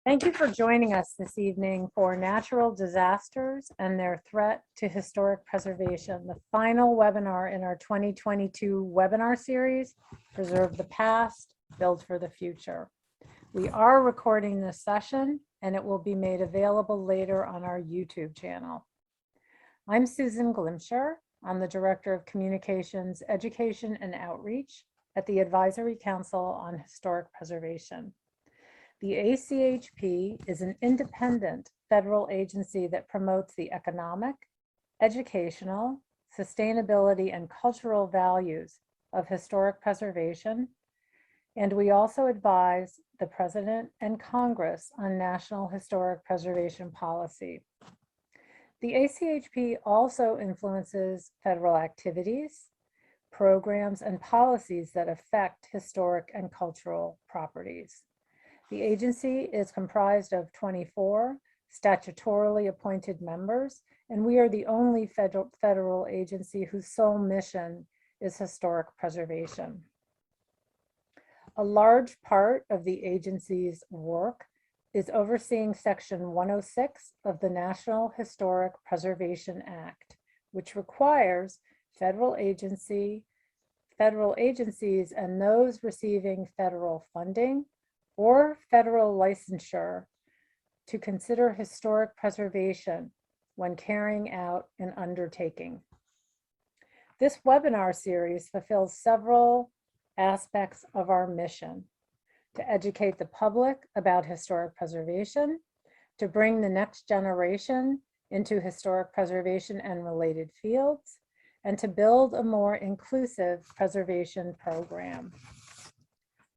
Thank you for joining us this evening for Natural Disasters and Their Threat to Historic Preservation, the final webinar in our 2022 webinar series, Preserve the Past, Build for the Future. We are recording this session and it will be made available later on our YouTube channel. I'm Susan Glimsher. I'm the Director of Communications, Education, and Outreach at the Advisory Council on Historic Preservation. The ACHP is an independent federal agency that promotes the economic, educational, sustainability, and cultural values of historic preservation, and we also advise the President and Congress on national historic preservation policy. The ACHP also influences federal activities, programs, and policies that affect historic and cultural properties. The agency is comprised of 24 statutorily appointed members, and we are the only federal agency whose sole mission is historic preservation. A large part of the agency's work is overseeing Section 106 of the National Historic Preservation Act, which requires federal agencies and those receiving federal funding or federal licensure to consider historic preservation when carrying out an undertaking. This webinar series fulfills several aspects of our mission: to educate the public about historic preservation, to bring the next generation into historic preservation and related fields, and to build a more inclusive preservation program.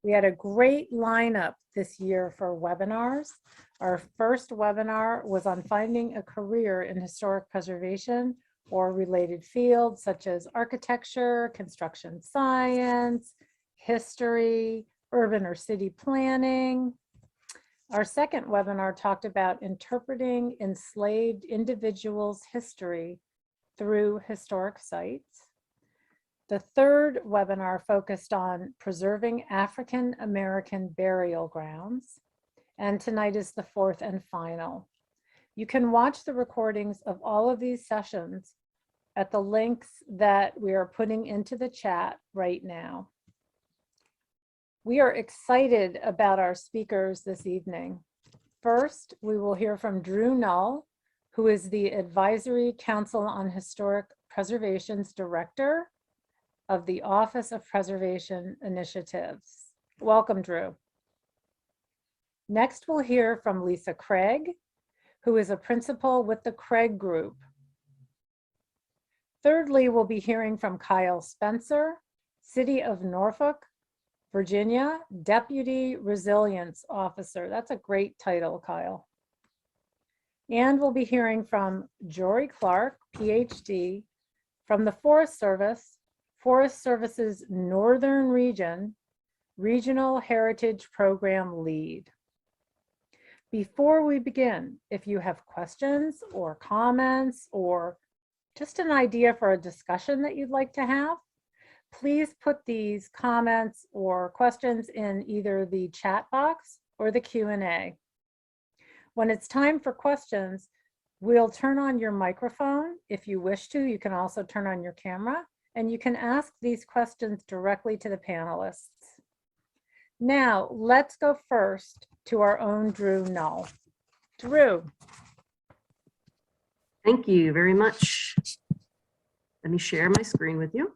We had a great lineup this year for webinars. Our first webinar was on finding a career in historic preservation or related fields such as architecture, construction science, history, urban or city planning. Our second webinar talked about interpreting enslaved individuals' history through historic sites. The third webinar focused on preserving African American burial grounds. And tonight is the fourth and final. You can watch the recordings of all of these sessions at the links that we are putting into the chat right now. We are excited about our speakers this evening. First, we will hear from Drew Null, who is the Advisory Council on Historic Preservation's Director of the Office of Preservation Initiatives. Welcome, Drew. Next, we'll hear from Lisa Craig, who is a principal with the Craig Group. Thirdly, we'll be hearing from Kyle Spencer, City of Norfolk, Virginia, Deputy Resilience Officer. That's a great title, Kyle. And we'll be hearing from Jory Clark, Ph.D., from the Forest Service's Northern Region, Regional Heritage Program Lead. Before we begin, if you have questions or comments or just an idea for a discussion that you'd like to have, please put these comments or questions in either the chat box or the Q&A. When it's time for questions, we'll turn on your microphone. If you wish to, you can also turn on your camera, and you can ask these questions directly to the panelists. Now, let's go first to our own Drew Null. Drew. Thank you very much. Let me share my screen with you.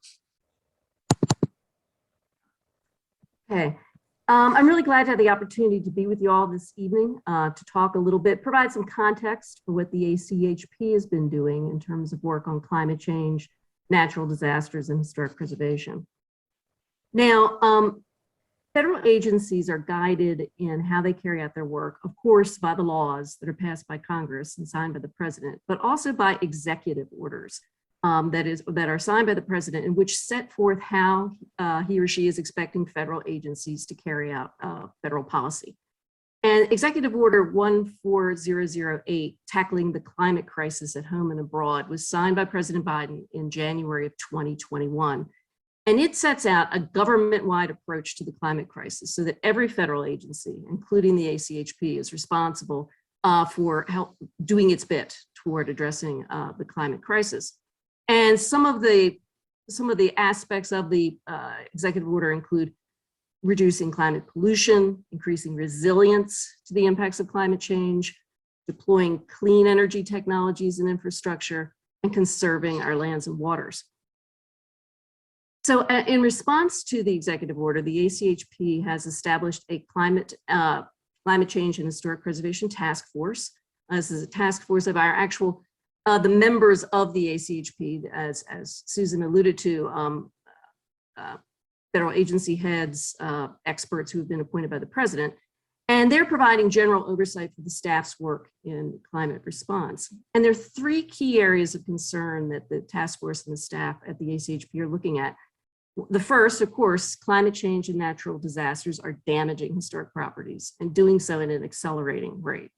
Okay, I'm really glad to have the opportunity to be with you all this evening to talk a little bit, provide some context for what the ACHP has been doing in terms of work on climate change, natural disasters, and historic preservation. Now, federal agencies are guided in how they carry out their work, of course, by the laws that are passed by Congress and signed by the President, but also by executive orders that are signed by the President, and which set forth how he or she is expecting federal agencies to carry out federal policy. And Executive Order 14008, tackling the climate crisis at home and abroad, was signed by President Biden in January of 2021. And it sets out a government-wide approach to the climate crisis so that every federal agency, including the ACHP, is responsible for doing its bit toward addressing the climate crisis. And some of the aspects of the executive order include reducing climate pollution, increasing resilience to the impacts of climate change, deploying clean energy technologies and infrastructure, and conserving our lands and waters. So in response to the executive order, the ACHP has established a climate change and historic preservation task force. This is a task force of our actual, the members of the ACHP, as Susan alluded to, federal agency heads, experts who have been appointed by the president, and they're providing general oversight for the staff's work in climate response. And there are three key areas of concern that the task force and the staff at the ACHP are looking at. The first, of course, climate change and natural disasters are damaging historic properties and doing so at an accelerating rate.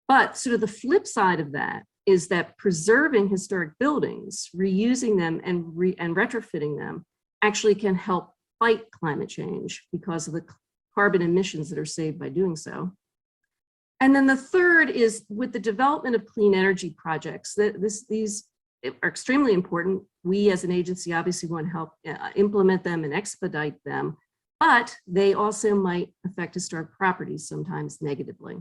But sort of the flip side of that is that preserving historic buildings, reusing them and retrofitting them actually can help fight climate change because of the carbon emissions that are saved by doing so. And then the third is with the development of clean energy projects, these are extremely important. We as an agency obviously want to help implement them and expedite them, but they also might affect historic properties sometimes negatively.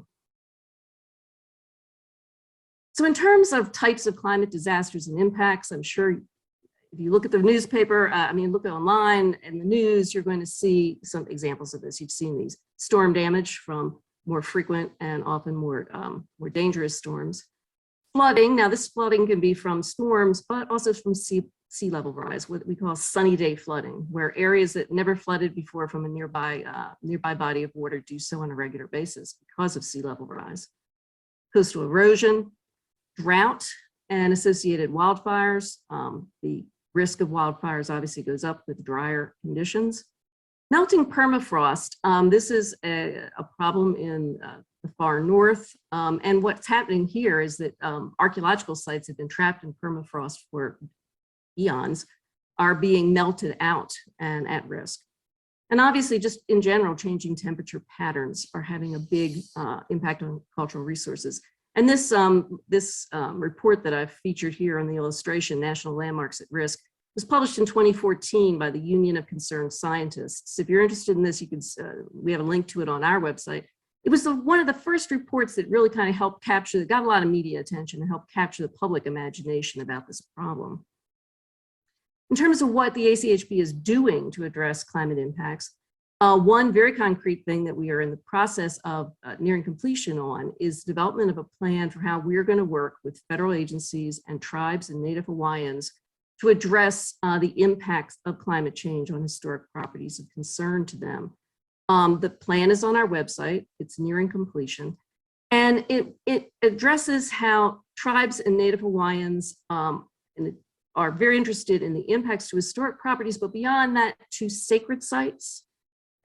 So in terms of types of climate disasters and impacts, I'm sure if you look at the newspaper, look online and the news, you're going to see some examples of this. You've seen these storm damage from more frequent and often more dangerous storms. Flooding, now this flooding can be from storms, but also from sea level rise, what we call sunny day flooding, where areas that never flooded before from a nearby body of water do so on a regular basis because of sea level rise. Coastal erosion, drought, and associated wildfires. The risk of wildfires obviously goes up with drier conditions. Melting permafrost, this is a problem in the far north. And what's happening here is that archaeological sites have been trapped in permafrost for eons, are being melted out and at risk. And obviously, just in general, changing temperature patterns are having a big impact on cultural resources. And this report that I've featured here on the illustration, National Landmarks at Risk, was published in 2014 by the Union of Concerned Scientists. If you're interested in this, you can, we have a link to it on our website. It was one of the first reports that really kind of helped capture, that got a lot of media attention and helped capture the public imagination about this problem. In terms of what the ACHP is doing to address climate impacts, one very concrete thing that we are in the process of nearing completion on is development of a plan for how we're going to work with federal agencies and tribes and Native Hawaiians to address the impacts of climate change on historic properties of concern to them. The plan is on our website. It's nearing completion. And it addresses how tribes and Native Hawaiians are very interested in the impacts to historic properties, but beyond that, to sacred sites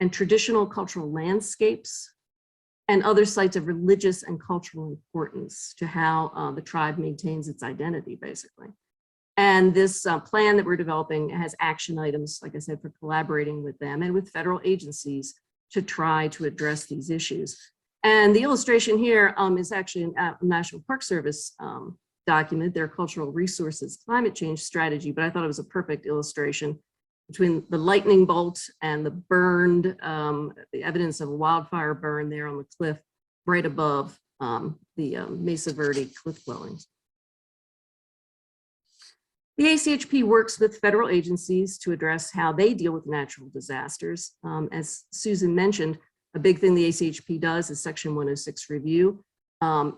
and traditional cultural landscapes and other sites of religious and cultural importance to how the tribe maintains its identity, basically. And this plan that we're developing has action items, like I said, for collaborating with them and with federal agencies to try to address these issues. And the illustration here is actually a National Park Service document, their cultural resources climate change strategy, but I thought it was a perfect illustration between the lightning bolt and the burned, the evidence of a wildfire burn there on the cliff right above the Mesa Verde cliff dwellings. The ACHP works with federal agencies to address how they deal with natural disasters. As Susan mentioned, a big thing the ACHP does is Section 106 review.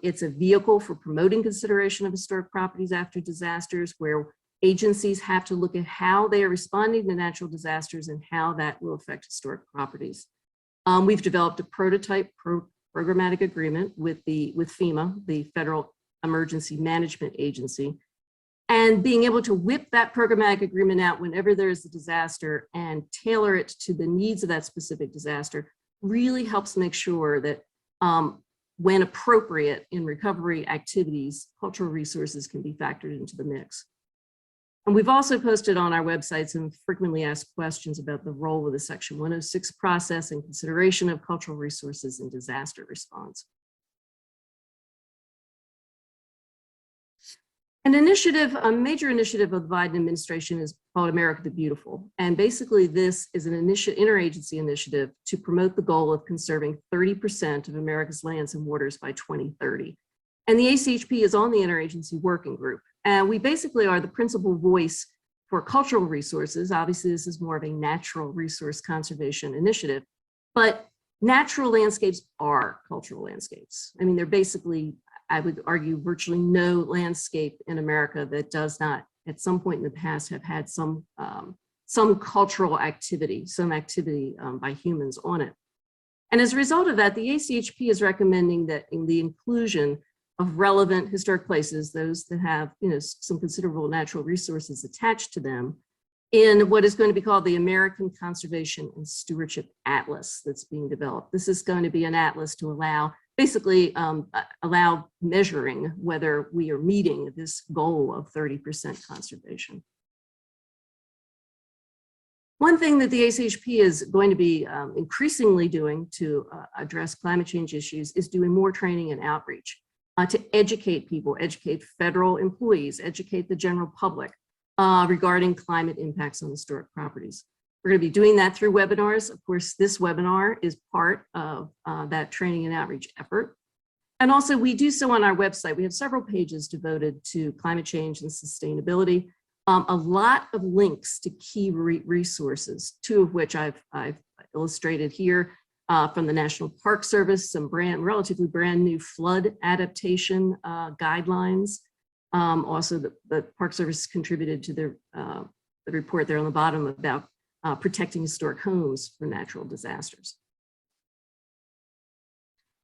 It's a vehicle for promoting consideration of historic properties after disasters, where agencies have to look at how they are responding to natural disasters and how that will affect historic properties. We've developed a prototype programmatic agreement with FEMA, the Federal Emergency Management Agency, and being able to whip that programmatic agreement out whenever there is a disaster and tailor it to the needs of that specific disaster really helps make sure that when appropriate in recovery activities, cultural resources can be factored into the mix. And we've also posted on our website some frequently asked questions about the role of the Section 106 process and consideration of cultural resources in disaster response. An initiative, a major initiative of the Biden administration is called America the Beautiful. And basically this is an interagency initiative to promote the goal of conserving 30% of America's lands and waters by 2030. And the ACHP is on the interagency working group. And we basically are the principal voice for cultural resources. Obviously, this is more of a natural resource conservation initiative, but natural landscapes are cultural landscapes. I mean, they're basically, I would argue, virtually no landscape in America that does not, at some point in the past, have had some cultural activity, by humans on it. And as a result of that, the ACHP is recommending that in the inclusion of relevant historic places, those that have, some considerable natural resources attached to them, in what is going to be called the American Conservation and Stewardship Atlas that's being developed. This is going to be an atlas to allow, basically allow measuring whether we are meeting this goal of 30% conservation. One thing that the ACHP is going to be increasingly doing to address climate change issues is doing more training and outreach to educate people, educate federal employees, educate the general public regarding climate impacts on historic properties. We're going to be doing that through webinars. Of course, this webinar is part of that training and outreach effort. And also we do so on our website. We have several pages devoted to climate change and sustainability. A lot of links to key resources, two of which I've illustrated here from the National Park Service, some relatively brand new flood adaptation guidelines. Also, the Park Service contributed to the report there on the bottom about protecting historic homes from natural disasters.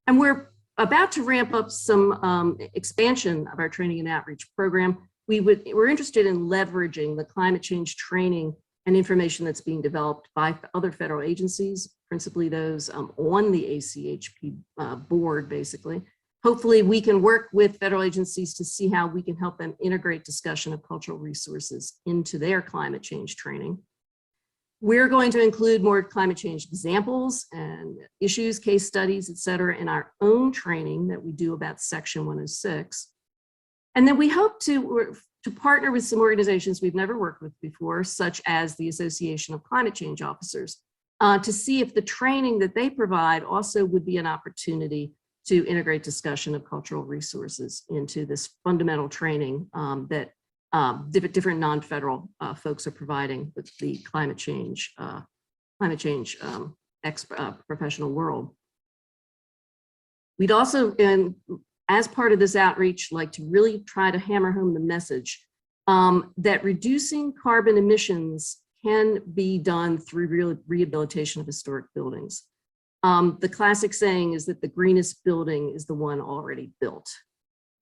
And we're about to ramp up some expansion of our training and outreach program. We're interested in leveraging the climate change training and information that's being developed by other federal agencies, principally those on the ACHP board, basically. Hopefully we can work with federal agencies to see how we can help them integrate discussion of cultural resources into their climate change training. We're going to include more climate change examples and issues, case studies, et cetera, in our own training that we do about Section 106. And then we hope to partner with some organizations we've never worked with before, such as the Association of Climate Change Officers, to see if the training that they provide also would be an opportunity to integrate discussion of cultural resources into this fundamental training that different non-federal folks are providing with the climate change professional world. We'd also, as part of this outreach, like to really try to hammer home the message that reducing carbon emissions can be done through rehabilitation of historic buildings. The classic saying is that the greenest building is the one already built.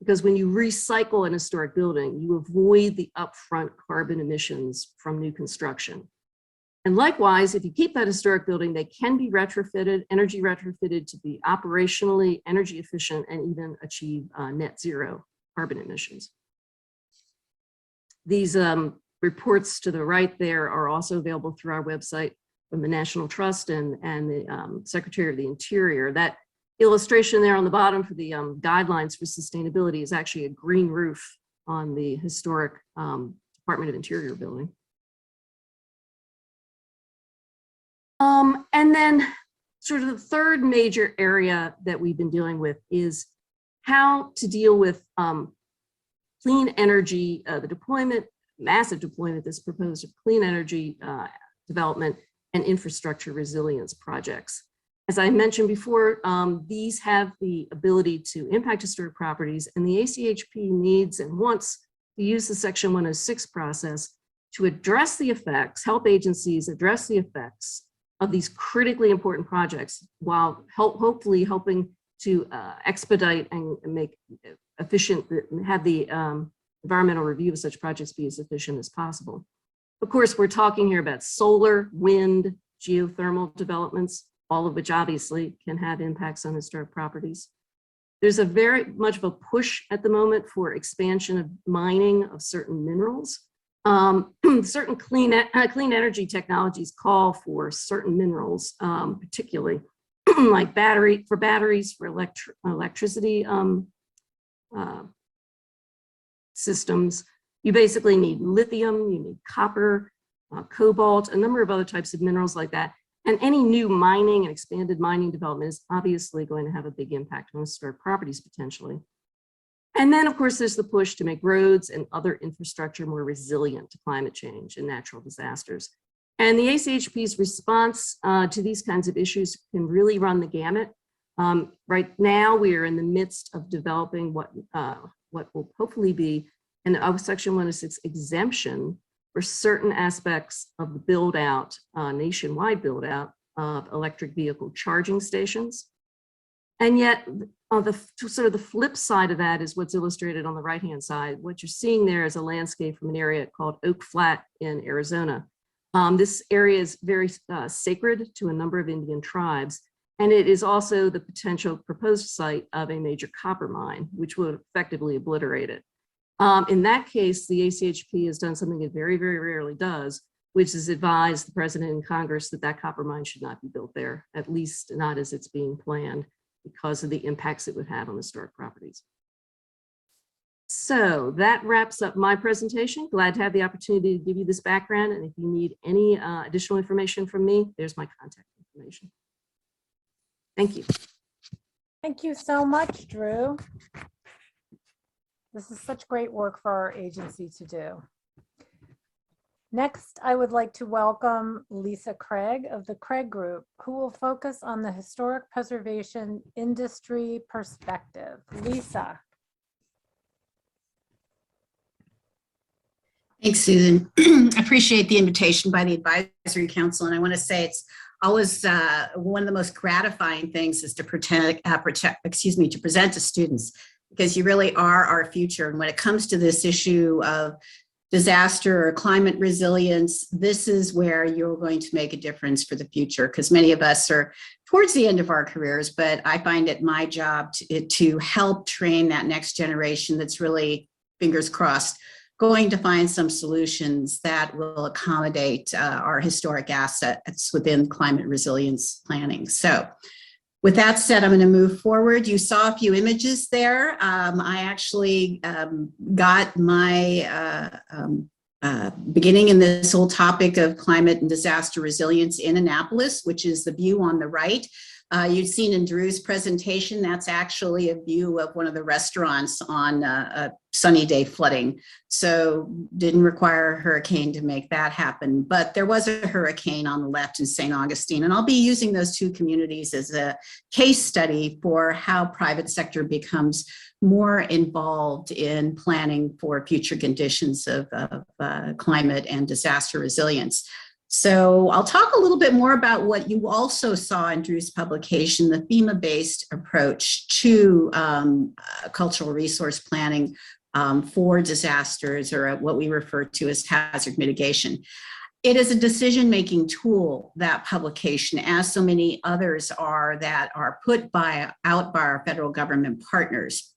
Because when you recycle an historic building, you avoid the upfront carbon emissions from new construction. And likewise, if you keep that historic building, they can be retrofitted, energy retrofitted to be operationally energy efficient and even achieve net zero carbon emissions. These reports to the right there are also available through our website from the National Trust and the Secretary of the Interior. That illustration there on the bottom for the guidelines for sustainability is actually a green roof on the historic Department of Interior building. And then sort of the third major area that we've been dealing with is how to deal with clean energy, the massive deployment that's proposed of clean energy development and infrastructure resilience projects. As I mentioned before, these have the ability to impact historic properties, and the ACHP needs and wants to use the Section 106 process to address the effects, help agencies address the effects of these critically important projects while hopefully helping to expedite and make efficient, have the environmental review of such projects be as efficient as possible. Of course, we're talking here about solar, wind, geothermal developments, all of which obviously can have impacts on historic properties. There's a very much of a push at the moment for expansion of mining of certain minerals. Certain clean energy technologies call for certain minerals, particularly like batteries, for electricity systems. You basically need lithium, you need copper, cobalt, a number of other types of minerals like that. And any new mining and expanded mining development is obviously going to have a big impact on historic properties potentially. And then, of course, there's the push to make roads and other infrastructure more resilient to climate change and natural disasters. And the ACHP's response to these kinds of issues can really run the gamut. Right now, we are in the midst of developing what will hopefully be an Section 106 exemption for certain aspects of the build out, nationwide build out of electric vehicle charging stations. And yet, the flip side of that is what's illustrated on the right-hand side. What you're seeing there is a landscape from an area called Oak Flat in Arizona. This area is very sacred to a number of Indian tribes, and it is also the potential proposed site of a major copper mine, which would effectively obliterate it. In that case, the ACHP has done something it very, very rarely does, which is advise the president and Congress that that copper mine should not be built there, at least not as it's being planned, because of the impacts it would have on historic properties. So that wraps up my presentation. Glad to have the opportunity to give you this background. And if you need any additional information from me, there's my contact information. Thank you. Thank you so much, Drew. This is such great work for our agency to do. Next, I would like to welcome Lisa Craig of the Craig Group, who will focus on the historic preservation industry perspective. Lisa. Thanks, Susan. Appreciate the invitation by the Advisory Council. And I want to say it's always one of the most gratifying things is to present to students, because you really are our future. And when it comes to this issue of disaster or climate resilience, this is where you're going to make a difference for the future, because many of us are towards the end of our careers, but I find it my job to help train that next generation that's really, fingers crossed, going to find some solutions that will accommodate our historic assets within climate resilience planning. So with that said, I'm going to move forward. You saw a few images there. I actually got my beginning in this whole topic of climate and disaster resilience in Annapolis, which is the view on the right. You've seen in Drew's presentation, that's actually a view of one of the restaurants on a sunny day flooding. So didn't require a hurricane to make that happen, but there was a hurricane on the left in St. Augustine. And I'll be using those two communities as a case study for how private sector becomes more involved in planning for future conditions of climate and disaster resilience. So I'll talk a little bit more about what you also saw in Drew's publication, the FEMA-based approach to cultural resource planning for disasters, or what we refer to as hazard mitigation. It is a decision-making tool, that publication, as so many others are that are put out by our federal government partners.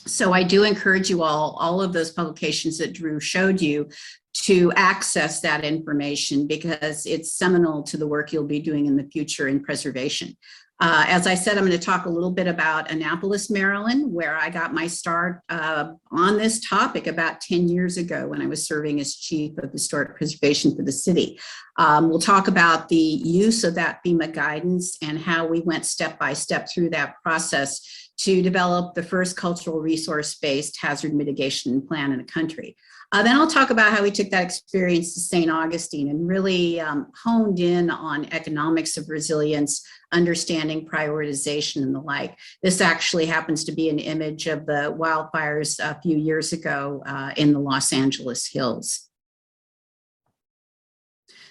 So I do encourage you all of those publications that Drew showed you, to access that information, because it's seminal to the work you'll be doing in the future in preservation. As I said, I'm going to talk a little bit about Annapolis, Maryland, where I got my start on this topic about 10 years ago when I was serving as Chief of Historic Preservation for the city. We'll talk about the use of that FEMA guidance and how we went step by step through that process to develop the first cultural resource-based hazard mitigation plan in the country. Then I'll talk about how we took that experience to St. Augustine and really honed in on economics of resilience, understanding prioritization and the like. This actually happens to be an image of the wildfires a few years ago in the Los Angeles hills.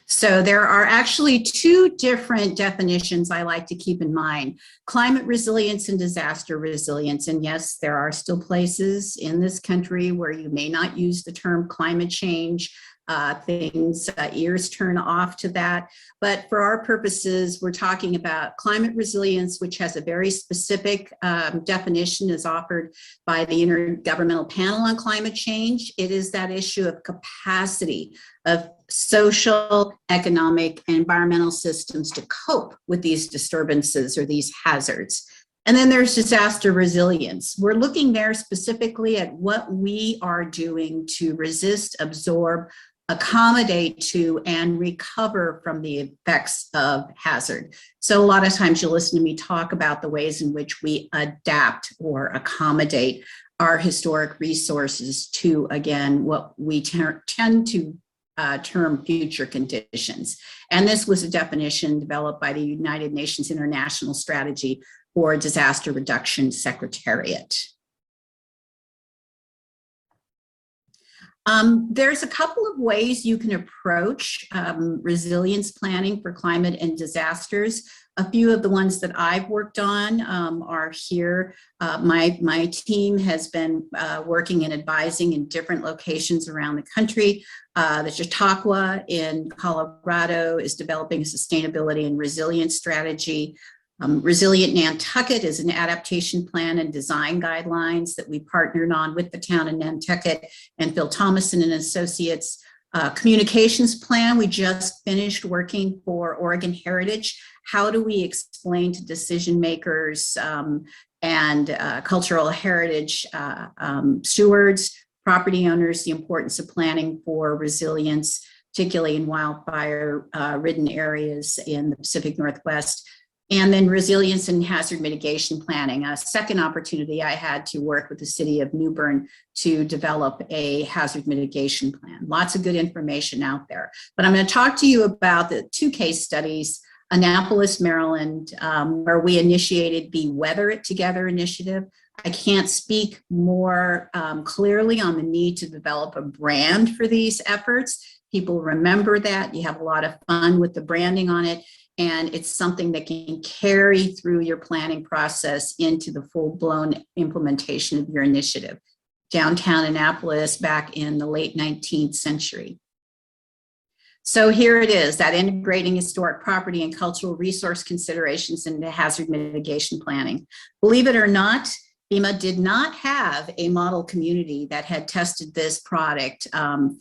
So there are actually two different definitions I like to keep in mind: climate resilience and disaster resilience. And yes, there are still places in this country where you may not use the term climate change. ears turn off to that. But for our purposes, we're talking about climate resilience, which has a very specific definition as offered by the Intergovernmental Panel on Climate Change. It is that issue of capacity of social, economic, and environmental systems to cope with these disturbances or these hazards. And then there's disaster resilience. We're looking there specifically at what we are doing to resist, absorb, accommodate to, and recover from the effects of hazard. So a lot of times you'll listen to me talk about the ways in which we adapt or accommodate our historic resources to, again, what we tend to term future conditions. And this was a definition developed by the United Nations International Strategy for Disaster Reduction Secretariat. There's a couple of ways you can approach resilience planning for climate and disasters. A few of the ones that I've worked on are here. My team has been working and advising in different locations around the country. The Chautauqua in Colorado is developing a sustainability and resilience strategy. Resilient Nantucket is an adaptation plan and design guidelines that we partnered on with the town of Nantucket and Phil Thomason and Associates. Communications plan, we just finished working for Oregon Heritage. How do we explain to decision makers and cultural heritage stewards, property owners, the importance of planning for resilience, particularly in wildfire-ridden areas in the Pacific Northwest? And then resilience and hazard mitigation planning. A second opportunity I had to work with the city of New Bern to develop a hazard mitigation plan. Lots of good information out there. But I'm going to talk to you about the two case studies, Annapolis, Maryland, where we initiated the Weather It Together initiative. I can't speak more clearly on the need to develop a brand for these efforts. People remember that. You have a lot of fun with the branding on it. And it's something that can carry through your planning process into the full-blown implementation of your initiative. Downtown Annapolis back in the late 19th century. So here it is, that integrating historic property and cultural resource considerations into hazard mitigation planning. Believe it or not, FEMA did not have a model community that had tested this product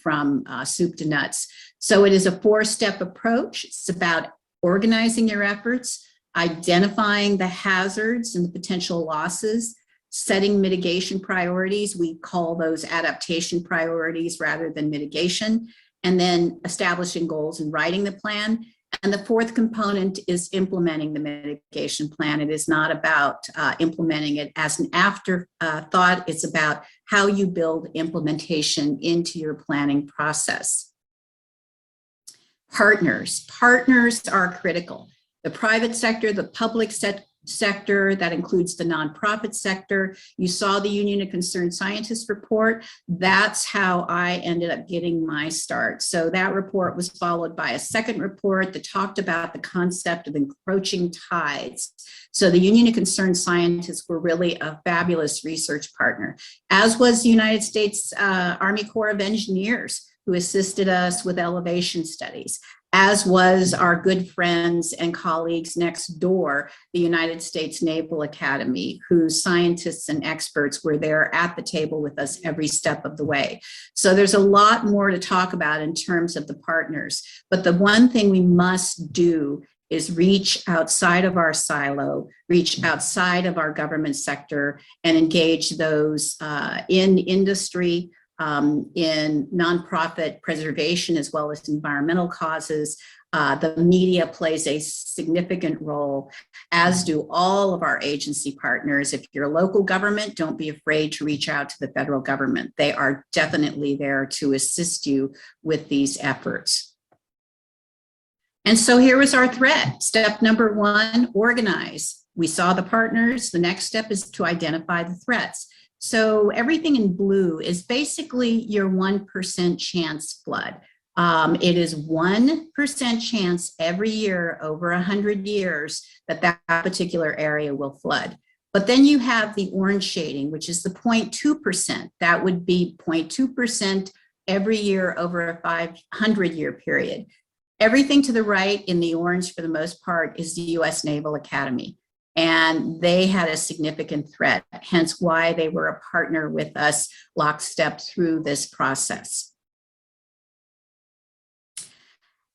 from soup to nuts. So it is a four-step approach. It's about organizing your efforts, identifying the hazards and the potential losses, setting mitigation priorities. We call those adaptation priorities rather than mitigation, and then establishing goals and writing the plan. And the fourth component is implementing the mitigation plan. It is not about implementing it as an afterthought. It's about how you build implementation into your planning process. Partners are critical. The private sector, the public sector, that includes the nonprofit sector. You saw the Union of Concerned Scientists report. That's how I ended up getting my start. So that report was followed by a second report that talked about the concept of encroaching tides. So the Union of Concerned Scientists were really a fabulous research partner, as was the United States Army Corps of Engineers, who assisted us with elevation studies, as was our good friends and colleagues next door, the United States Naval Academy, whose scientists and experts were there at the table with us every step of the way. So there's a lot more to talk about in terms of the partners, but the one thing we must do is reach outside of our silo, reach outside of our government sector, and engage those in industry, in nonprofit preservation, as well as environmental causes. The media plays a significant role, as do all of our agency partners. If you're a local government, don't be afraid to reach out to the federal government. They are definitely there to assist you with these efforts. And so here was our thread. Step number one, organize. We saw the partners. The next step is to identify the threats. So everything in blue is basically your 1% chance flood. It is 1% chance every year over 100 years that that particular area will flood. But then you have the orange shading, which is the 0.2%. That would be 0.2% every year over a 500-year period. Everything to the right in the orange, for the most part, is the U.S. Naval Academy. And they had a significant threat, hence why they were a partner with us lockstep through this process.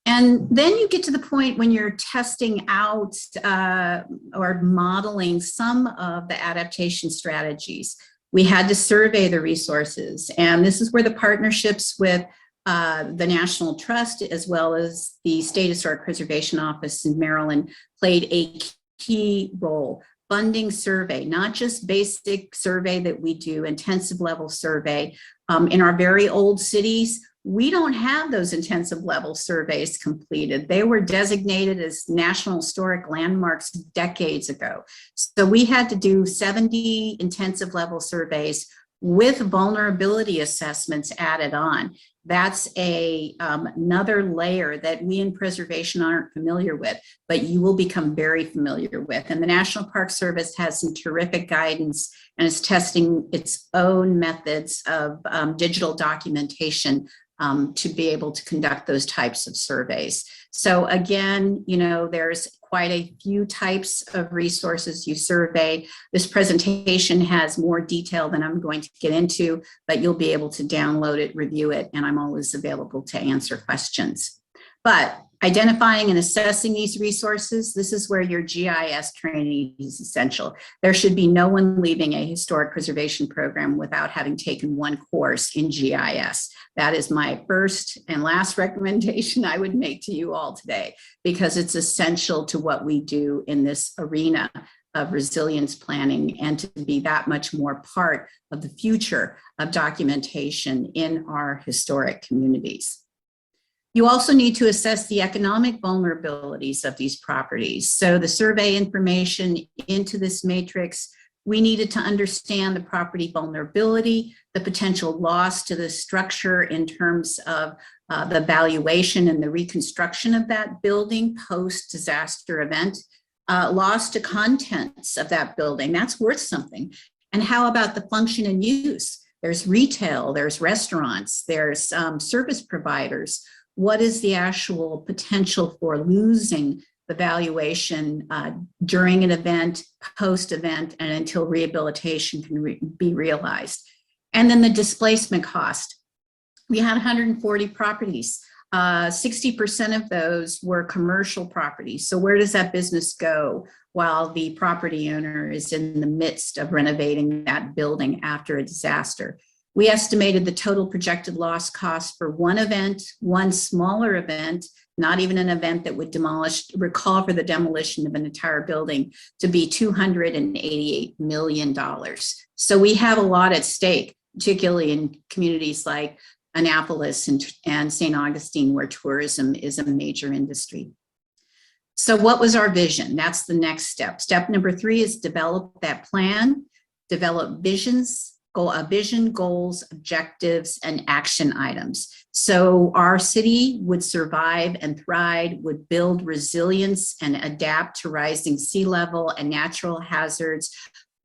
And then you get to the point when you're testing out or modeling some of the adaptation strategies. We had to survey the resources, and this is where the partnerships with the National Trust, as well as the State Historic Preservation Office in Maryland, played a key role. Funding survey, not just basic survey that we do, intensive level survey. In our very old cities, we don't have those intensive level surveys completed. They were designated as National Historic Landmarks decades ago. So we had to do 70 intensive level surveys with vulnerability assessments added on. That's another layer that we in preservation aren't familiar with, but you will become very familiar with. And the National Park Service has some terrific guidance and is testing its own methods of digital documentation to be able to conduct those types of surveys. So again, you know, there's quite a few types of resources you survey. This presentation has more detail than I'm going to get into, but you'll be able to download it, review it, and I'm always available to answer questions. But identifying and assessing these resources, this is where your GIS training is essential. There should be no one leaving a historic preservation program without having taken one course in GIS. That is my first and last recommendation I would make to you all today, because it's essential to what we do in this arena of resilience planning and to be that much more part of the future of documentation in our historic communities. You also need to assess the economic vulnerabilities of these properties. So the survey information into this matrix, we needed to understand the property vulnerability, the potential loss to the structure in terms of the valuation and the reconstruction of that building post-disaster event, loss to contents of that building, that's worth something. And how about the function and use? There's retail, there's restaurants, there's service providers. What is the actual potential for losing the valuation during an event, post-event, and until rehabilitation can be realized? And then the displacement cost. We had 140 properties. 60% of those were commercial properties. So where does that business go while the property owner is in the midst of renovating that building after a disaster? We estimated the total projected loss cost for one event, one smaller event, not even an event that would call for the demolition of an entire building, to be $288 million. So we have a lot at stake, particularly in communities like Annapolis and St. Augustine, where tourism is a major industry. So what was our vision? That's the next step. Step number 3 is develop that plan, develop visions, vision, goals, objectives, and action items. So our city would survive and thrive, would build resilience and adapt to rising sea level and natural hazards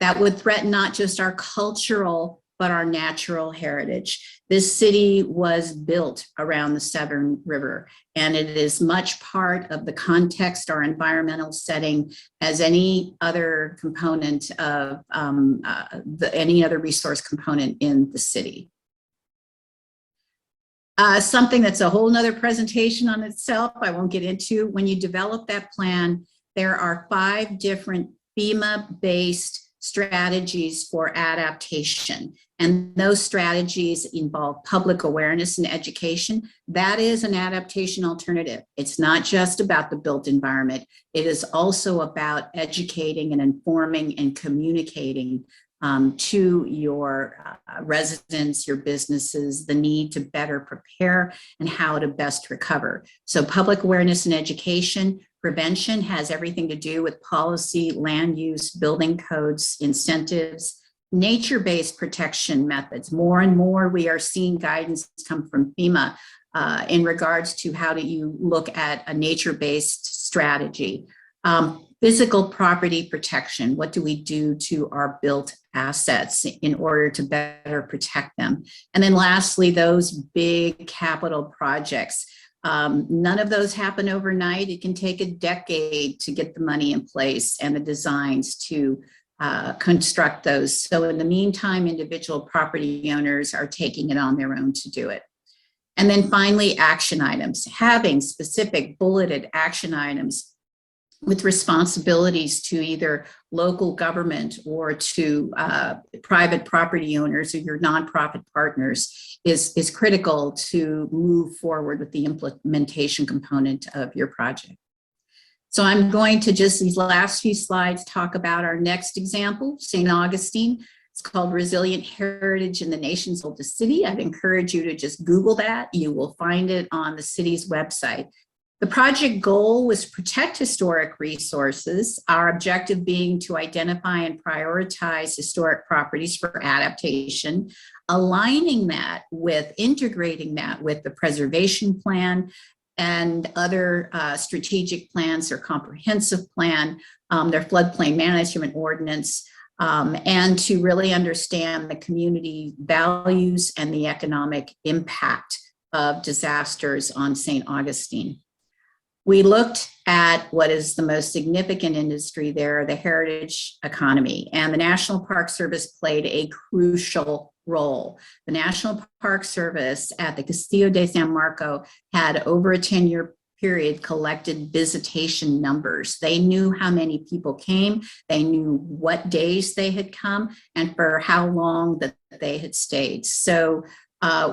that would threaten not just our cultural, but our natural heritage. This city was built around the Severn River, and it is much part of the context, our environmental setting, as any other component of any other resource component in the city. Something that's a whole nother presentation on itself, I won't get into. When you develop that plan, there are 5 different FEMA-based strategies for adaptation. And those strategies involve public awareness and education. That is an adaptation alternative. It's not just about the built environment. It is also about educating and informing and communicating to your residents, your businesses, the need to better prepare and how to best recover. So public awareness and education. Prevention has everything to do with policy, land use, building codes, incentives, nature-based protection methods. More and more we are seeing guidance come from FEMA in regards to how do you look at a nature-based strategy. Physical property protection. What do we do to our built assets in order to better protect them? And then lastly, those big capital projects. None of those happen overnight. It can take a decade to get the money in place and the designs to construct those. So in the meantime, individual property owners are taking it on their own to do it. And then finally, action items. Having specific bulleted action items with responsibilities to either local government or to private property owners or your nonprofit partners is critical to move forward with the implementation component of your project. So I'm going to just, these last few slides, talk about our next example, St. Augustine. It's called Resilient Heritage in the Nation's Oldest City. I'd encourage you to just Google that. You will find it on the city's website. The project goal was to protect historic resources, our objective being to identify and prioritize historic properties for adaptation, aligning that with, integrating that with the preservation plan and other strategic plans or comprehensive plan, their floodplain management ordinance, and to really understand the community values and the economic impact of disasters on St. Augustine. We looked at what is the most significant industry there, the heritage economy, and the National Park Service played a crucial role. The National Park Service at the Castillo de San Marco had over a 10-year period collected visitation numbers. They knew how many people came, they knew what days they had come, and for how long that they had stayed. So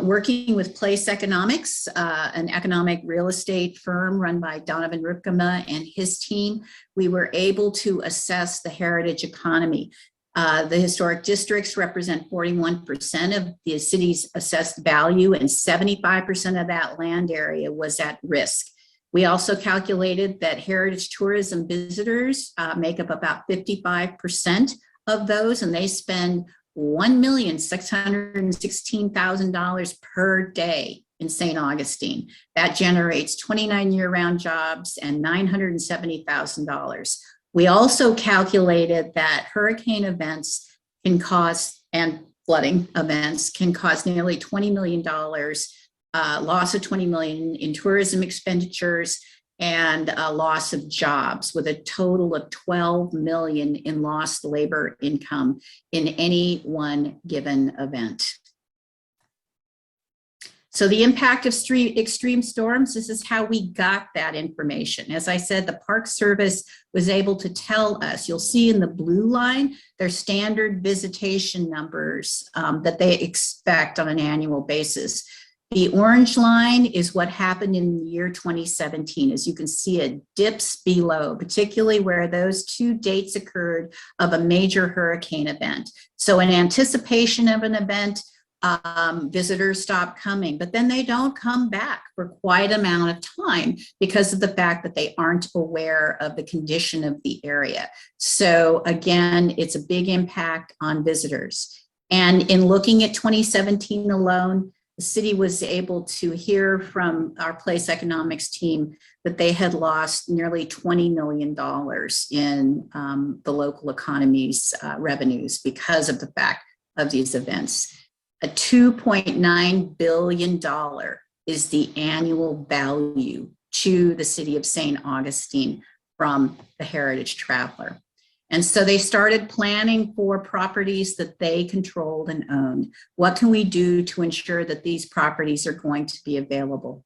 working with Place Economics, an economic real estate firm run by Donovan Ripkema and his team, we were able to assess the heritage economy. The historic districts represent 41% of the city's assessed value, and 75% of that land area was at risk. We also calculated that heritage tourism visitors make up about 55% of those, and they spend $1,616,000 per day in St. Augustine. That generates 29 year-round jobs and $970,000. We also calculated that hurricane events can cause, and flooding events can cause nearly $20 million, loss of $20 million in tourism expenditures, and a loss of jobs, with a total of $12 million in lost labor income in any one given event. So the impact of extreme storms, this is how we got that information. As I said, the Park Service was able to tell us, you'll see in the blue line, their standard visitation numbers that they expect on an annual basis. The orange line is what happened in the year 2017. As you can see, it dips below, particularly where those two dates occurred of a major hurricane event. So in anticipation of an event, visitors stop coming, but then they don't come back for quite an amount of time because of the fact that they aren't aware of the condition of the area. So again, it's a big impact on visitors. And in looking at 2017 alone, the city was able to hear from our Place Economics team that they had lost nearly $20 million in the local economy's revenues because of the fact of these events. A $2.9 billion is the annual value to the city of St. Augustine from the heritage traveler. And so they started planning for properties that they controlled and owned. What can we do to ensure that these properties are going to be available?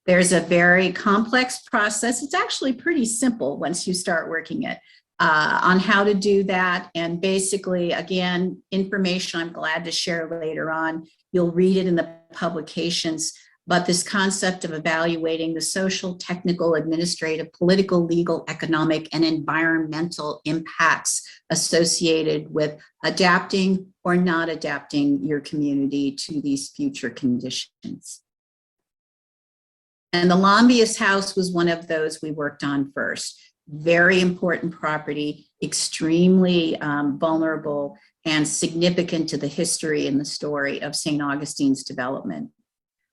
There's a very complex process. It's actually pretty simple once you start working it on how to do that. And basically, again, information I'm glad to share later on. You'll read it in the publications. But this concept of evaluating the social, technical, administrative, political, legal, economic, and environmental impacts associated with adapting or not adapting your community to these future conditions. And the Lombius House was one of those we worked on first. Very important property, extremely vulnerable and significant to the history and the story of St. Augustine's development.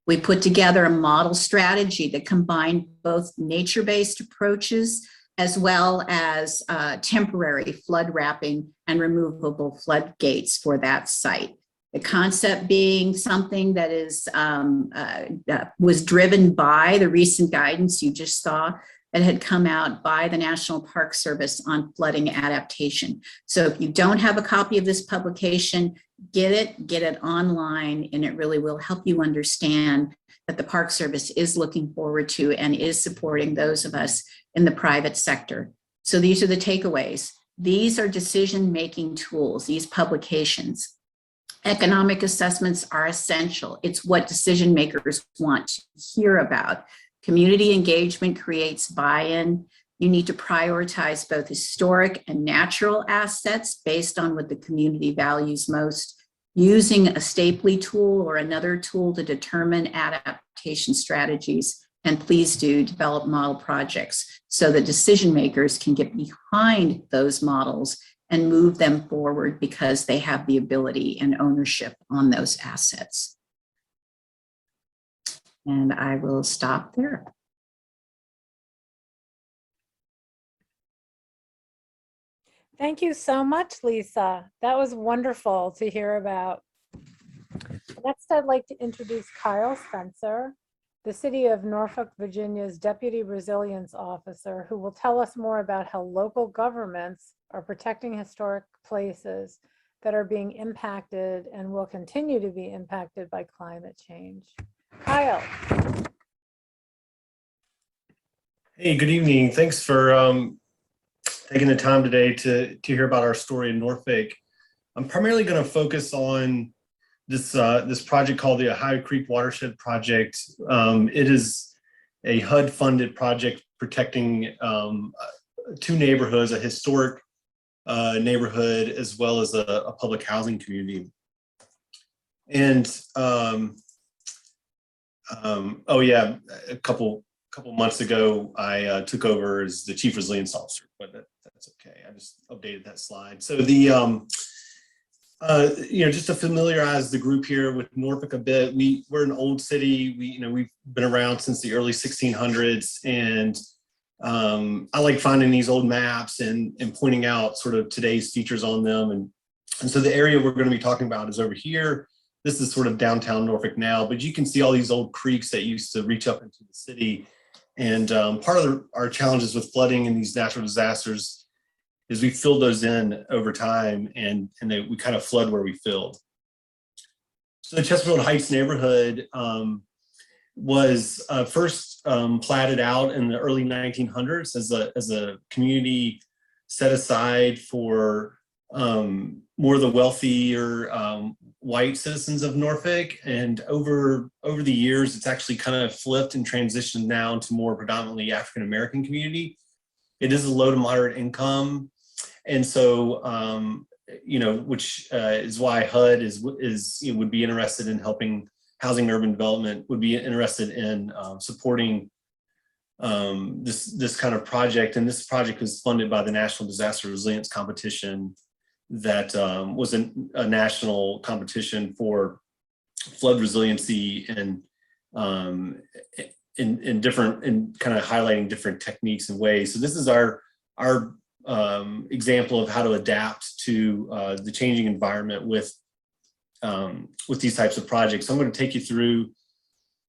We put together a model strategy that combined both nature-based approaches as well as temporary flood wrapping and removable floodgates for that site. The concept being something that is was driven by the recent guidance you just saw that had come out by the National Park Service on flooding adaptation. So if you don't have a copy of this publication, get it online, and it really will help you understand that the Park Service is looking forward to and is supporting those of us in the private sector. So these are the takeaways. These are decision-making tools, these publications. Economic assessments are essential. It's what decision makers want to hear about. Community engagement creates buy-in. You need to prioritize both historic and natural assets based on what the community values most. Using a Stapley tool or another tool to determine adaptation strategies. And please do develop model projects so that decision makers can get behind those models and move them forward because they have the ability and ownership on those assets. And I will stop there. Thank you so much, Lisa. That was wonderful to hear about. Next, I'd like to introduce Kyle Spencer, the City of Norfolk, Virginia's Deputy Resilience Officer, who will tell us more about how local governments are protecting historic places that are being impacted and will continue to be impacted by climate change. Kyle. Hey, good evening. Thanks for taking the time today to hear about our story in Norfolk. I'm primarily going to focus on this project called the Ohio Creek Watershed Project. It is a HUD-funded project protecting two neighborhoods, a historic neighborhood as well as a public housing community. And oh yeah, a couple months ago, I took over as the Chief Resilience Officer, but that's okay. I just updated that slide. So the just to familiarize the group here with Norfolk a bit, we're an old city. We've been around since the early 1600s, and I like finding these old maps and pointing out sort of today's features on them. And so the area we're going to be talking about is over here. This is sort of downtown Norfolk now, but you can see all these old creeks that used to reach up into the city. And part of our challenges with flooding and these natural disasters is we filled those in over time, and we kind of flood where we filled. So the Chesterfield Heights neighborhood was first platted out in the early 1900s as a community set aside for more of the wealthier white citizens of Norfolk. And over the years, it's actually kind of flipped and transitioned now to more predominantly African-American community. It is a low to moderate income. And so, which is why HUD would be interested in helping housing and urban development, would be interested in supporting this kind of project. And this project was funded by the National Disaster Resilience Competition that was a national competition for flood resiliency and in kind of highlighting different techniques and ways. So this is our example of how to adapt to the changing environment with these types of projects. So I'm going to take you through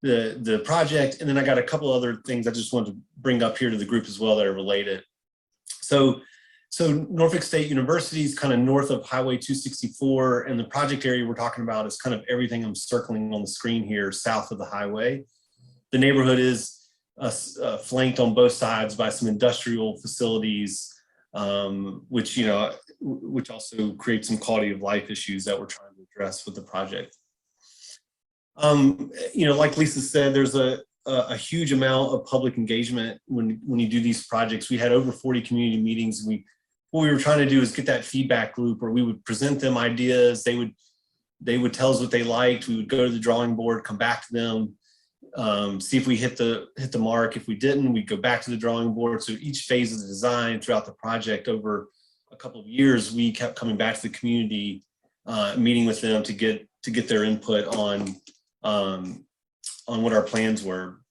the project, and then I got a couple other things I just wanted to bring up here to the group as well that are related. So Norfolk State University is kind of north of Highway 264, and the project area we're talking about is kind of everything I'm circling on the screen here south of the highway. The neighborhood is flanked on both sides by some industrial facilities, which also creates some quality of life issues that we're trying to address with the project. Like Lisa said, there's a huge amount of public engagement when you do these projects. We had over 40 community meetings. What we were trying to do is get that feedback loop where we would present them ideas. They would tell us what they liked. We would go to the drawing board, come back to them, see if we hit the mark. If we didn't, we'd go back to the drawing board. So each phase of the design throughout the project over a couple of years, we kept coming back to the community, meeting with them to get their input on what our plans were.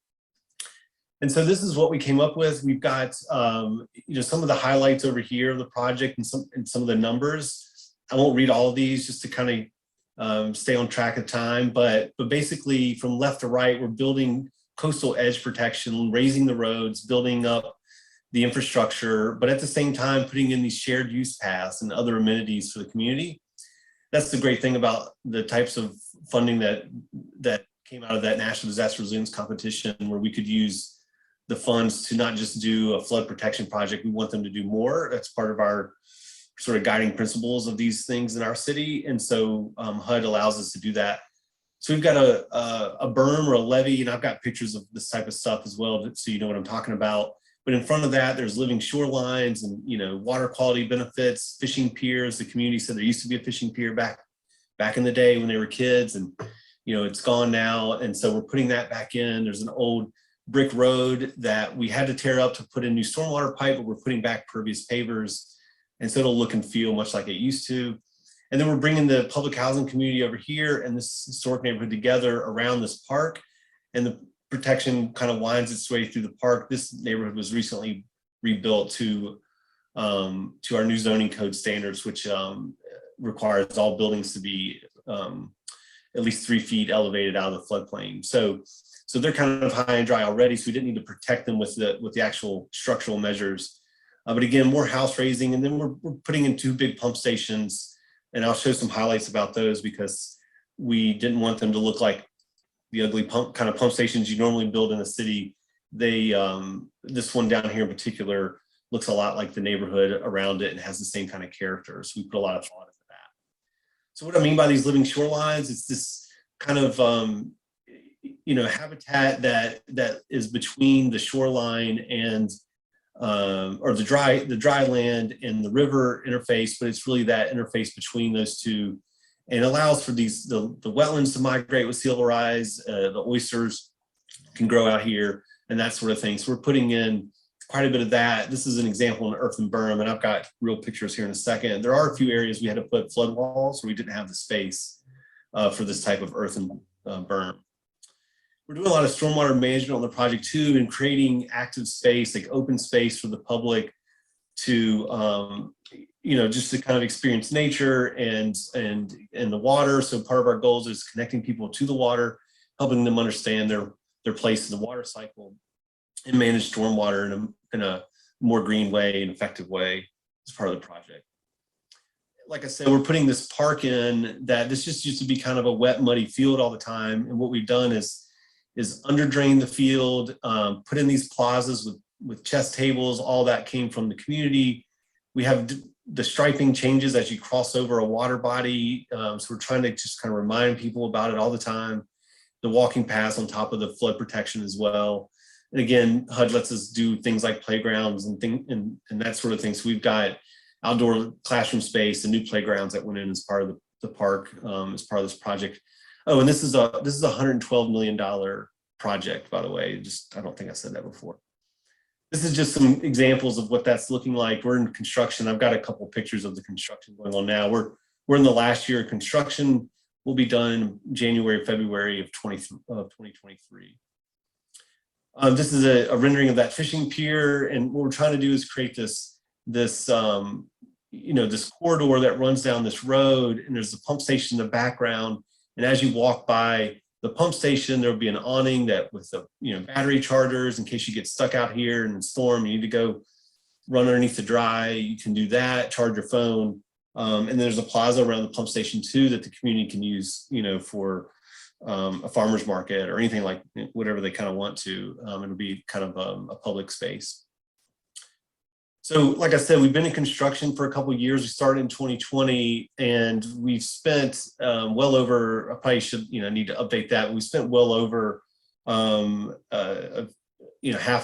And so this is what we came up with. We've got, some of the highlights over here of the project and some of the numbers. I won't read all of these just to kind of stay on track of time, but basically from left to right, we're building coastal edge protection, raising the roads, building up the infrastructure, but at the same time, putting in these shared use paths and other amenities for the community. That's the great thing about the types of funding that came out of that National Disaster Resilience Competition, where we could use the funds to not just do a flood protection project. We want them to do more. That's part of our sort of guiding principles of these things in our city. And so HUD allows us to do that. So we've got a berm or a levee, and I've got pictures of this type of stuff as well, so you know what I'm talking about. But in front of that, there's living shorelines and, water quality benefits, fishing piers. The community said there used to be a fishing pier back in the day when they were kids, and, it's gone now. And so we're putting that back in. There's an old brick road that we had to tear up to put in new stormwater pipe, but we're putting back pervious pavers. And so it'll look and feel much like it used to. And then we're bringing the public housing community over here and this historic neighborhood together around this park. And the protection kind of winds its way through the park. This neighborhood was recently rebuilt to our new zoning code standards, which requires all buildings to be at least 3 feet elevated out of the floodplain. So they're kind of high and dry already, so we didn't need to protect them with the actual structural measures. But again, more house raising, and then we're putting in 2 big pump stations, and I'll show some highlights about those because we didn't want them to look like the ugly pump stations you normally build in a city. They this one down here in particular looks a lot like the neighborhood around it and has the same kind of character. So we put a lot of thought into that. So what I mean by these living shorelines, it's this kind of habitat that is between the shoreline and or the dry land and the river interface, but it's really that interface between those two, and allows for the wetlands to migrate with sea level rise. The oysters can grow out here and that sort of thing. So we're putting in quite a bit of that. This is an example in earthen berm, and I've got real pictures here in a second. There are a few areas we had to put flood walls where we didn't have the space for this type of earthen berm. We're doing a lot of stormwater management on the project too, and creating active space, like open space for the public to, just to kind of experience nature and the water. So part of our goals is connecting people to the water, helping them understand their place in the water cycle, and manage stormwater in a more green way and effective way as part of the project. Like I said, we're putting this park in that this just used to be kind of a wet, muddy field all the time. And what we've done is under drain the field, put in these plazas with chess tables. All that came from the community. We have the striping changes as you cross over a water body. So we're trying to just kind of remind people about it all the time. The walking paths on top of the flood protection as well. And again, HUD lets us do things like playgrounds and that sort of thing. So we've got outdoor classroom space and new playgrounds that went in as part of the park, as part of this project. Oh, and this is a $112 million project, by the way. I don't think I said that before. This is just some examples of what that's looking like. We're in construction. I've got a couple pictures of the construction going on now. We're in the last year of construction. We'll be done in January, February of 2023. This is a rendering of that fishing pier, and what we're trying to do is create this corridor that runs down this road, and there's a pump station in the background. And as you walk by the pump station, there'll be an awning that with the battery chargers in case you get stuck out here in the storm, you need to go run underneath the dry. You can do that, charge your phone. And there's a plaza around the pump station too that the community can use, for a farmer's market or anything like whatever they kind of want to. It'll be kind of a public space. So like I said, we've been in construction for a couple of years. We started in 2020 and we've spent well over, I probably should, need to update that. We spent well over, half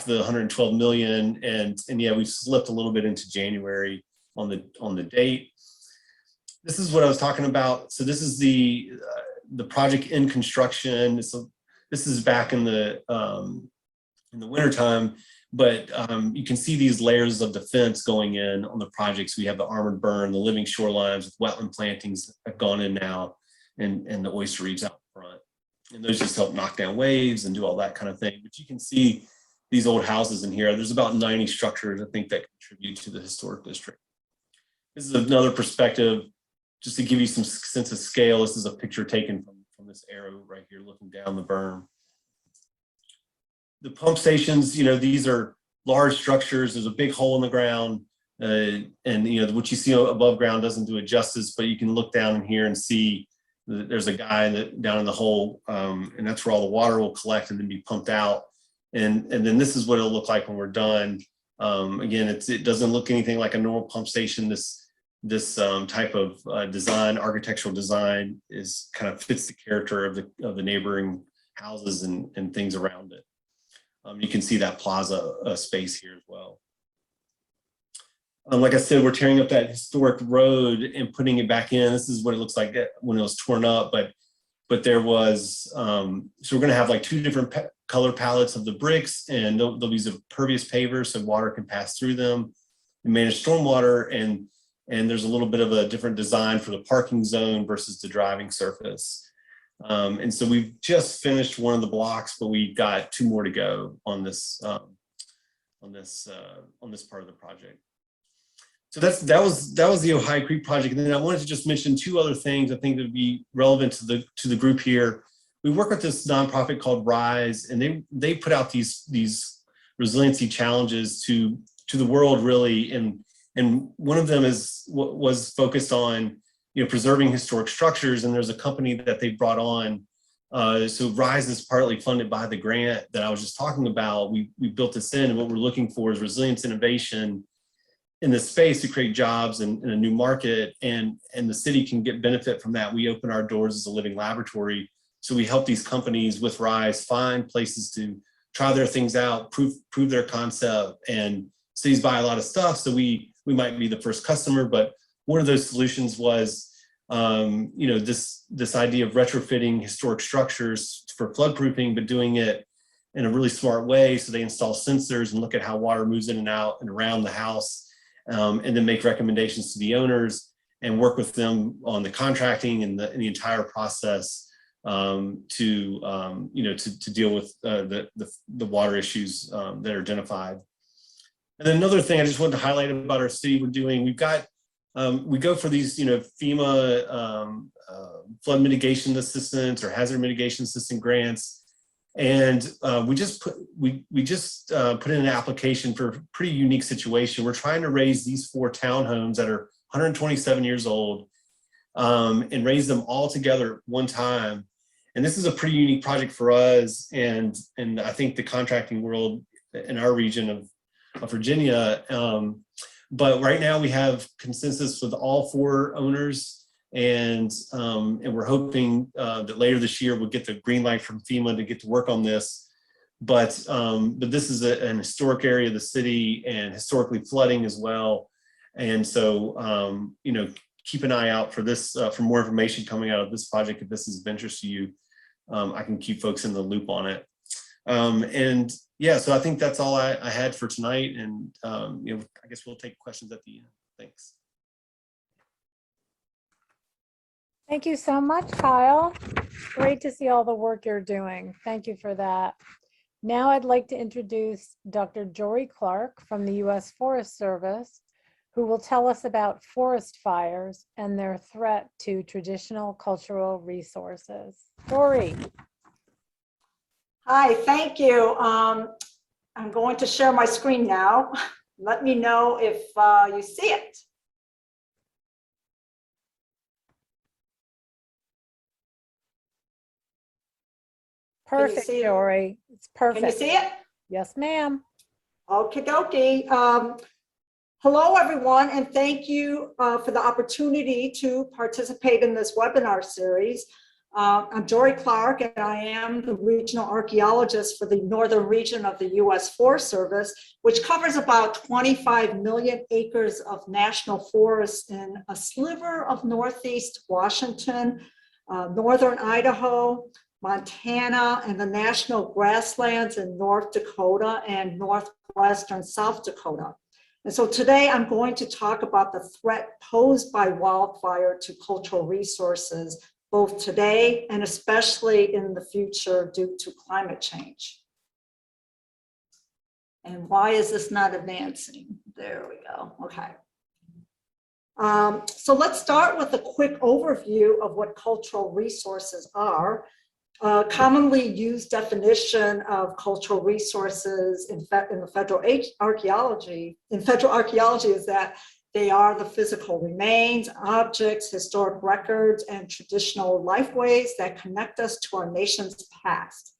the 112 million, and yeah, we've slipped a little bit into January on the date. This is what I was talking about. So this is the project in construction. So this is back in the wintertime, but you can see these layers of defense going in on the projects. We have the armored burn, the living shorelines with wetland plantings have gone in now, and the oyster reefs out front. And those just help knock down waves and do all that kind of thing. But you can see these old houses in here. There's about 90 structures, I think, that contribute to the historic district. This is another perspective, just to give you some sense of scale. This is a picture taken from this arrow right here, looking down the berm. The pump stations, these are large structures. There's a big hole in the ground. And what you see above ground doesn't do it justice, but you can look down in here and see that there's a guy down in the hole, and that's where all the water will collect and then be pumped out. And then this is what it'll look like when we're done. Again, it doesn't look anything like a normal pump station. This type of design, architectural design, is kind of fits the character of the neighboring houses and things around it. You can see that plaza space here as well. Like I said, we're tearing up that historic road and putting it back in. This is what it looks like when it was torn up, but there was, so we're going to have like two different color palettes of the bricks, and they'll use a pervious paver so water can pass through them. We manage stormwater, and there's a little bit of a different design for the parking zone versus the driving surface. And so we've just finished one of the blocks, but we've got two more to go on this part of the project. So that was the Ohio Creek project. And then I wanted to just mention two other things I think that would be relevant to the group here. We work with this nonprofit called RISE, and they put out these resiliency challenges to the world, really. And one of them was focused on preserving historic structures. And there's a company that they brought on. So RISE is partly funded by the grant that I was just talking about. We built this in, and what we're looking for is resilience innovation in this space to create jobs in a new market, and the city can get benefit from that. We open our doors as a living laboratory. So we help these companies with RISE find places to try their things out, prove their concept, and cities buy a lot of stuff. So we might be the first customer, but one of those solutions was, this idea of retrofitting historic structures for floodproofing, but doing it in a really smart way. So they install sensors and look at how water moves in and out and around the house. And then make recommendations to the owners and work with them on the contracting and the entire process to deal with the water issues that are identified. And then another thing I just wanted to highlight about our city we're doing, we go for these FEMA flood mitigation assistance or hazard mitigation assistance grants. And we just put in an application for a pretty unique situation. We're trying to raise these 4 townhomes that are 127 years old and raise them all together at one time. And this is a pretty unique project for us. And I think the contracting world in our region of Virginia. But right now we have consensus with all 4 owners. And we're hoping that later this year we'll get the green light from FEMA to get to work on this. But this is an historic area of the city and historically flooding as well. And so, keep an eye out for this, for more information coming out of this project. If this is of interest to you, I can keep folks in the loop on it. And yeah, so I think that's all I had for tonight. And, I guess we'll take questions at the end. Thanks. Thank you so much, Kyle. Great to see all the work you're doing. Thank you for that. Now I'd like to introduce Dr. Jory Clark from the U.S. Forest Service, who will tell us about forest fires and their threat to traditional cultural resources. Jory. Hi, thank you. I'm going to share my screen now. Let me know if you see it. Perfect, see it? Jory. It's perfect. Can you see it? Yes, ma'am. Okie dokie. Hello, everyone, and thank you for the opportunity to participate in this webinar series. I'm Jory Clark, and I am the regional archaeologist for the northern region of the U.S. Forest Service, which covers about 25 million acres of national forests in a sliver of northeast Washington, northern Idaho, Montana, and the national grasslands in North Dakota and northwestern South Dakota. And so today I'm going to talk about the threat posed by wildfire to cultural resources, both today and especially in the future due to climate change. And why is this not advancing? There we go. Okay. So let's start with a quick overview of what cultural resources are. Commonly used definition of cultural resources in the federal archaeology is that they are the physical remains, objects, historic records, and traditional lifeways that connect us to our nation's past.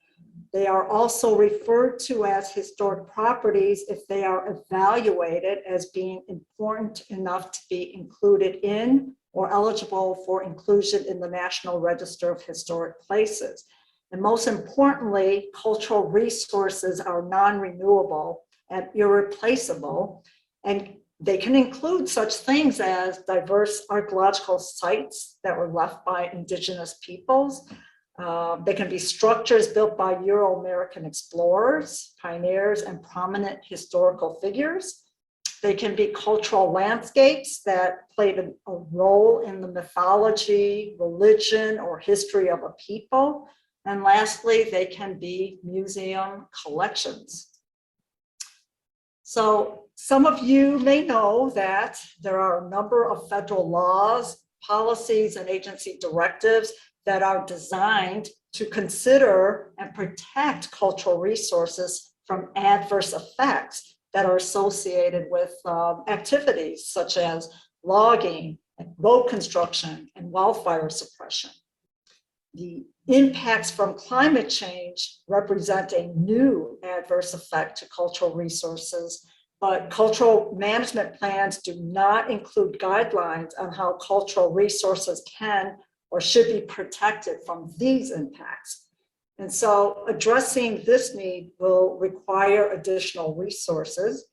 They are also referred to as historic properties if they are evaluated as being important enough to be included in or eligible for inclusion in the National Register of Historic Places. And most importantly, cultural resources are non-renewable and irreplaceable, and they can include such things as diverse archaeological sites that were left by indigenous peoples. They can be structures built by Euro-American explorers, pioneers, and prominent historical figures. They can be cultural landscapes that played a role in the mythology, religion, or history of a people. And lastly, they can be museum collections. So some of you may know that there are a number of federal laws, policies, and agency directives that are designed to consider and protect cultural resources from adverse effects that are associated with activities such as logging, road construction, and wildfire suppression. The impacts from climate change represent a new adverse effect to cultural resources, but cultural management plans do not include guidelines on how cultural resources can or should be protected from these impacts. And so addressing this need will require additional resources,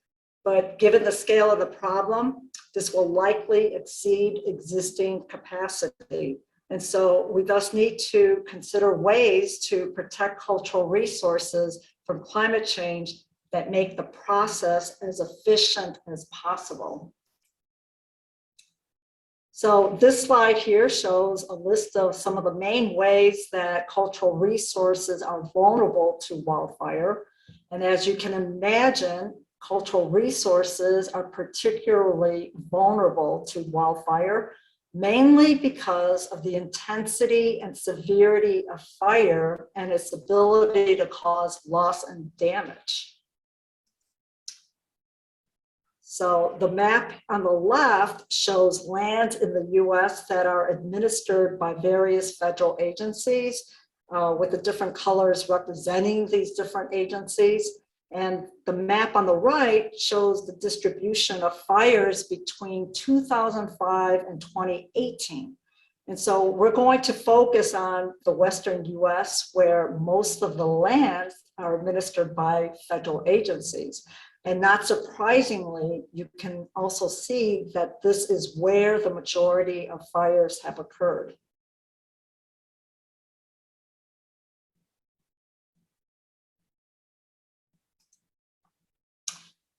but given the scale of the problem, this will likely exceed existing capacity. And so we thus need to consider ways to protect cultural resources from climate change that make the process as efficient as possible. So this slide here shows a list of some of the main ways that cultural resources are vulnerable to wildfire. And as you can imagine, cultural resources are particularly vulnerable to wildfire, mainly because of the intensity and severity of fire and its ability to cause loss and damage. So the map on the left shows lands in the US that are administered by various federal agencies with the different colors representing these different agencies. And the map on the right shows the distribution of fires between 2005 and 2018. And so we're going to focus on the Western US, where most of the lands are administered by federal agencies. And not surprisingly, you can also see that this is where the majority of fires have occurred.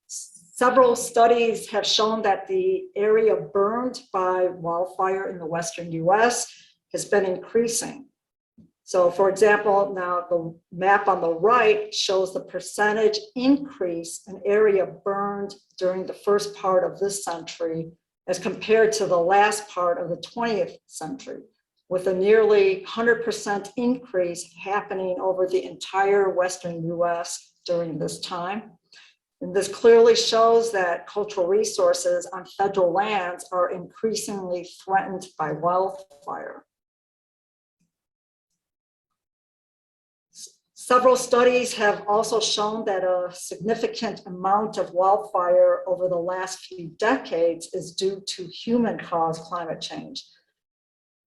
Several studies have shown that the area burned by wildfire in the Western US has been increasing. So for example, now the map on the right shows the percentage increase in area burned during the first part of this century as compared to the last part of the 20th century, with a nearly 100% increase happening over the entire Western US during this time. And this clearly shows that cultural resources on federal lands are increasingly threatened by wildfire. Several studies have also shown that a significant amount of wildfire over the last few decades is due to human-caused climate change.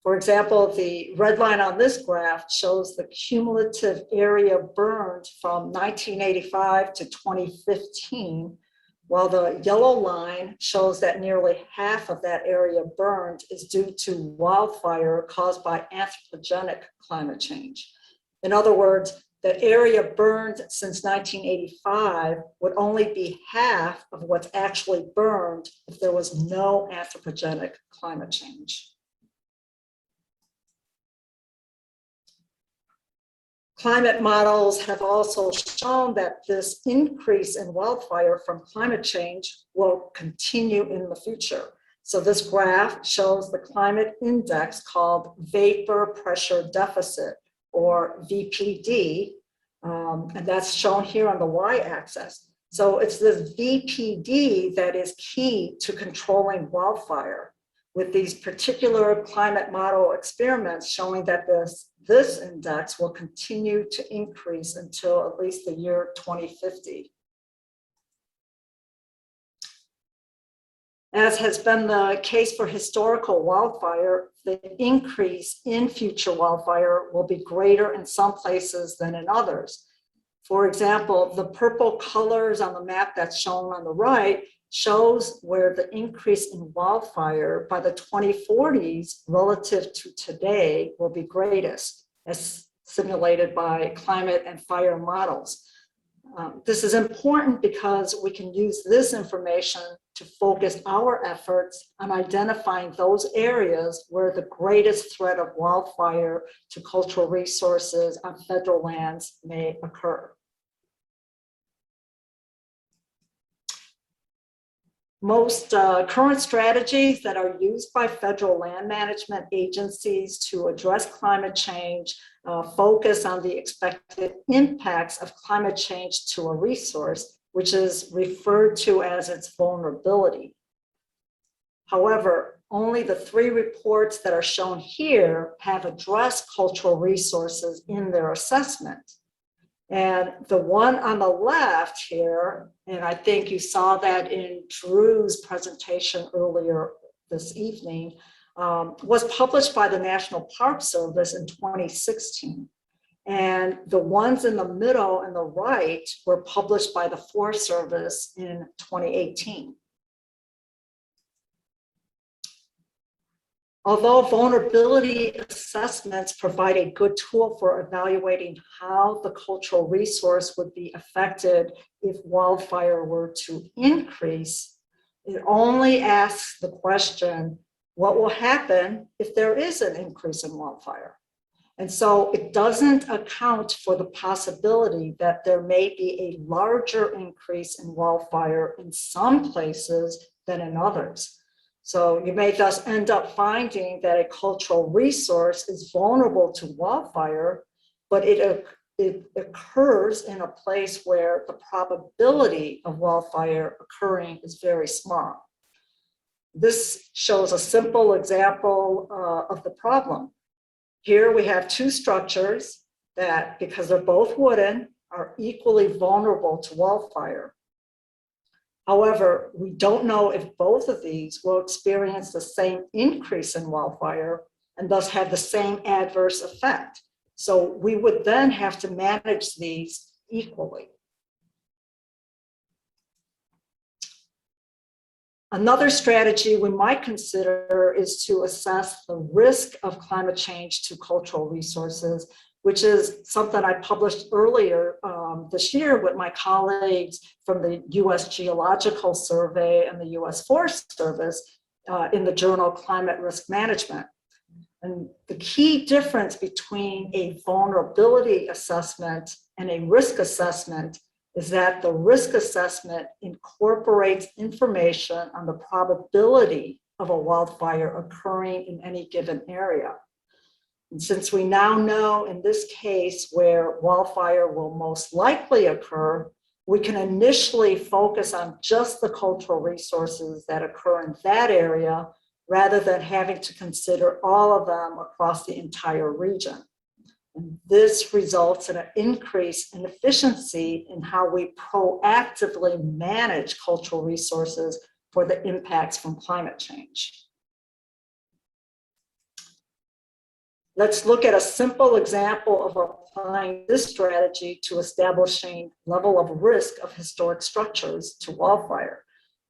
For example, the red line on this graph shows the cumulative area burned from 1985 to 2015, while the yellow line shows that nearly half of that area burned is due to wildfire caused by anthropogenic climate change. In other words, the area burned since 1985 would only be half of what's actually burned if there was no anthropogenic climate change. Climate models have also shown that this increase in wildfire from climate change will continue in the future. So this graph shows the climate index called vapor pressure deficit, or VPD, and that's shown here on the y-axis. So it's this VPD that is key to controlling wildfire, with these particular climate model experiments showing that this index will continue to increase until at least the year 2050. As has been the case for historical wildfire, the increase in future wildfire will be greater in some places than in others. For example, the purple colors on the map that's shown on the right shows where the increase in wildfire by the 2040s relative to today will be greatest, as simulated by climate and fire models. This is important because we can use this information to focus our efforts on identifying those areas where the greatest threat of wildfire to cultural resources on federal lands may occur. Most current strategies that are used by federal land management agencies to address climate change focus on the expected impacts of climate change to a resource, which is referred to as its vulnerability. However, only the 3 reports that are shown here have addressed cultural resources in their assessment. And the one on the left here, and I think you saw that in Drew's presentation earlier this evening, was published by the National Park Service in 2016. And the ones in the middle and the right were published by the Forest Service in 2018. Although vulnerability assessments provide a good tool for evaluating how the cultural resource would be affected if wildfire were to increase, it only asks the question, what will happen if there is an increase in wildfire? And so it doesn't account for the possibility that there may be a larger increase in wildfire in some places than in others. So you may thus end up finding that a cultural resource is vulnerable to wildfire, but it occurs in a place where the probability of wildfire occurring is very small. This shows a simple example of the problem. Here we have 2 structures that, because they're both wooden, are equally vulnerable to wildfire. However, we don't know if both of these will experience the same increase in wildfire and thus have the same adverse effect. So we would then have to manage these equally. Another strategy we might consider is to assess the risk of climate change to cultural resources, which is something I published earlier this year with my colleagues from the US Geological Survey and the US Forest Service in the journal Climate Risk Management. And the key difference between a vulnerability assessment and a risk assessment is that the risk assessment incorporates information on the probability of a wildfire occurring in any given area. And since we now know in this case where wildfire will most likely occur, we can initially focus on just the cultural resources that occur in that area rather than having to consider all of them across the entire region. And this results in an increase in efficiency in how we proactively manage cultural resources for the impacts from climate change. Let's look at a simple example of applying this strategy to establishing level of risk of historic structures to wildfire.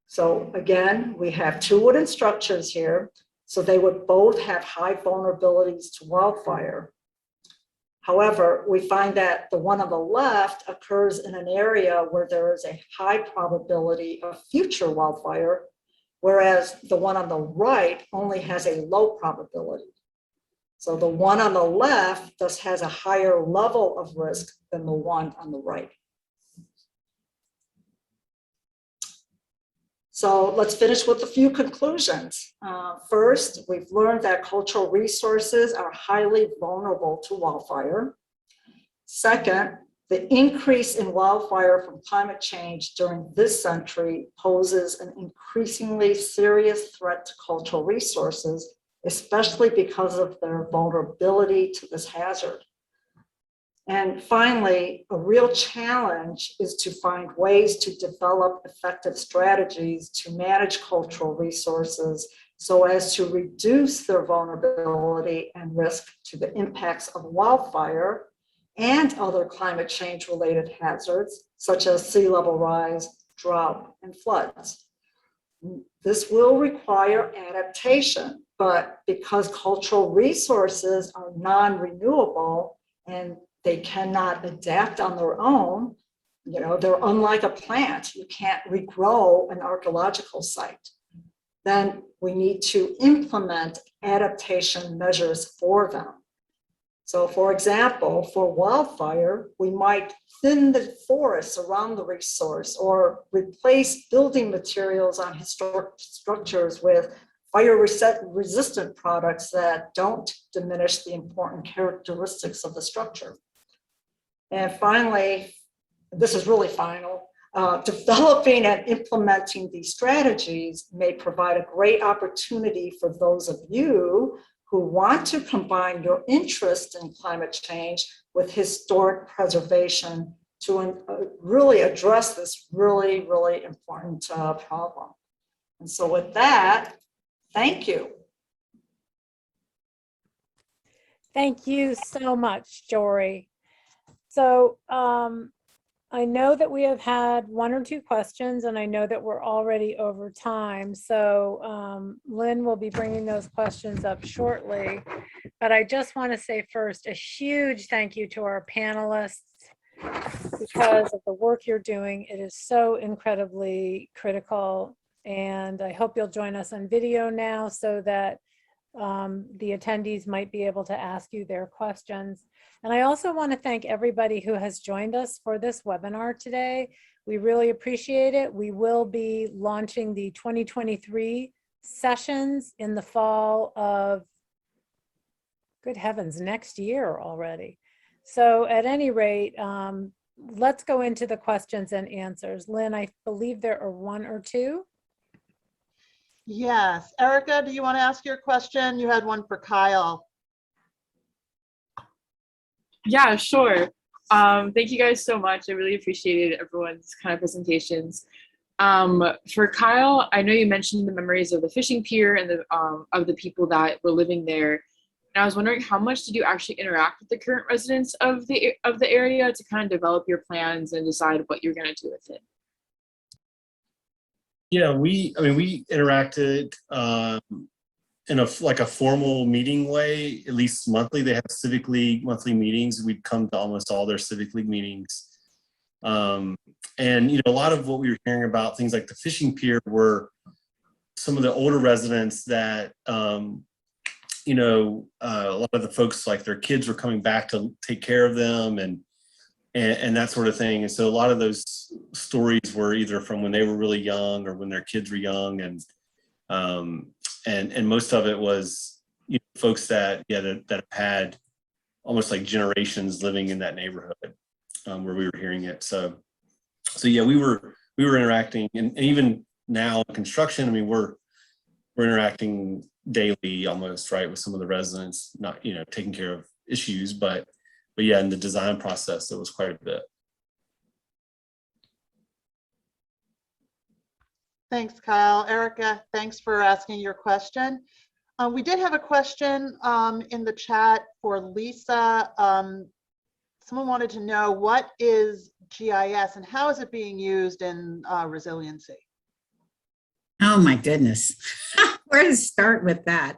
So again, we have 2 wooden structures here, so they would both have high vulnerabilities to wildfire. However, we find that the one on the left occurs in an area where there is a high probability of future wildfire, whereas the one on the right only has a low probability. So the one on the left thus has a higher level of risk than the one on the right. So let's finish with a few conclusions. First, we've learned that cultural resources are highly vulnerable to wildfire. Second, the increase in wildfire from climate change during this century poses an increasingly serious threat to cultural resources, especially because of their vulnerability to this hazard. And finally, a real challenge is to find ways to develop effective strategies to manage cultural resources so as to reduce their vulnerability and risk to the impacts of wildfire and other climate change related hazards, such as sea level rise, drought, and floods. This will require adaptation, but because cultural resources are non-renewable and they cannot adapt on their own, they're unlike a plant. You can't regrow an archaeological site. Then we need to implement adaptation measures for them. So for example, for wildfire, we might thin the forests around the resource or replace building materials on historic structures with fire resistant products that don't diminish the important characteristics of the structure. And finally, this is really final, developing and implementing these strategies may provide a great opportunity for those of you who want to combine your interest in climate change with historic preservation to really address this really, really important problem. And so with that, thank you. Thank you so much, Jory. So I know that we have had one or two questions, and I know that we're already over time. So Lynn will be bringing those questions up shortly. But I just want to say first a huge thank you to our panelists because of the work you're doing. It is so incredibly critical. And I hope you'll join us on video now so that the attendees might be able to ask you their questions. And I also want to thank everybody who has joined us for this webinar today. We really appreciate it. We will be launching the 2023 sessions in the fall of, good heavens, next year already. So at any rate, let's go into the questions and answers. Lynn, I believe there are one or two. Yes. Erica, do you want to ask your question? You had one for Kyle. Yeah, sure. Thank you guys so much. I really appreciated everyone's kind of presentations. For Kyle, I know you mentioned the memories of the fishing pier and of the people that were living there. And I was wondering, how much did you actually interact with the current residents of the area to kind of develop your plans and decide what you're going to do with it? Yeah, we interacted in a formal meeting way, at least monthly. They have Civic League monthly meetings. We'd come to almost all their Civic League meetings. And, a lot of what we were hearing about things like the fishing pier were some of the older residents that, a lot of the folks, like their kids were coming back to take care of them and that sort of thing. And so a lot of those stories were either from when they were really young or when their kids were young. And most of it was folks that have had almost like generations living in that neighborhood where we were hearing it. So yeah, we were interacting, and even now in construction, we're interacting daily almost, right, with some of the residents, not taking care of issues, but yeah, in the design process, it was quite a bit. Thanks, Kyle. Erica, thanks for asking your question. We did have a question in the chat for Lisa. Someone wanted to know, what is GIS and how is it being used in resiliency? Oh my goodness. Where to start with that?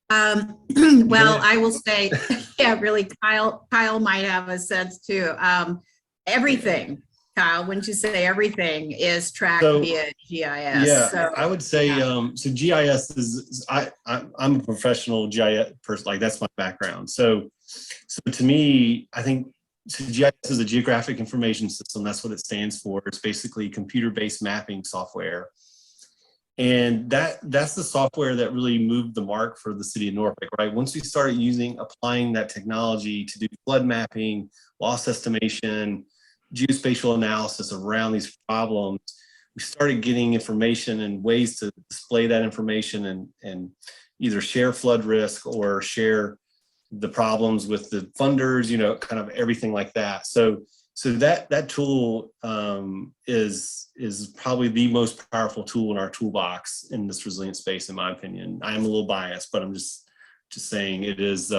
Well, I will say, yeah, really, Kyle might have a sense too. Everything. Kyle, wouldn't you say everything is tracked So, via GIS? Yeah, So, I would say, yeah. so GIS I'm a professional GIS person, like that's my background. So to me, I think so GIS is a geographic information system. That's what it stands for. It's basically computer-based mapping software. And that's the software that really moved the mark for the city of Norfolk, right? Once we started applying that technology to do flood mapping, loss estimation, geospatial analysis around these problems, we started getting information and ways to display that information and either share flood risk or share the problems with the funders, kind of everything like that. So that tool is probably the most powerful tool in our toolbox in this resilient space, in my opinion. I am a little biased, but I'm just saying it is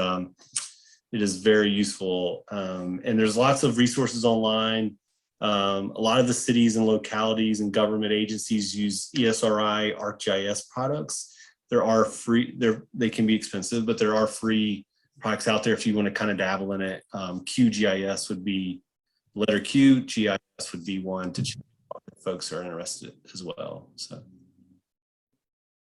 very useful. And there's lots of resources online. A lot of the cities and localities and government agencies use ESRI ArcGIS products. There are free, they can be expensive, but there are free products out there if you want to kind of dabble in it. QGIS would be letter Q, GIS would be one to check if folks are interested as well. So.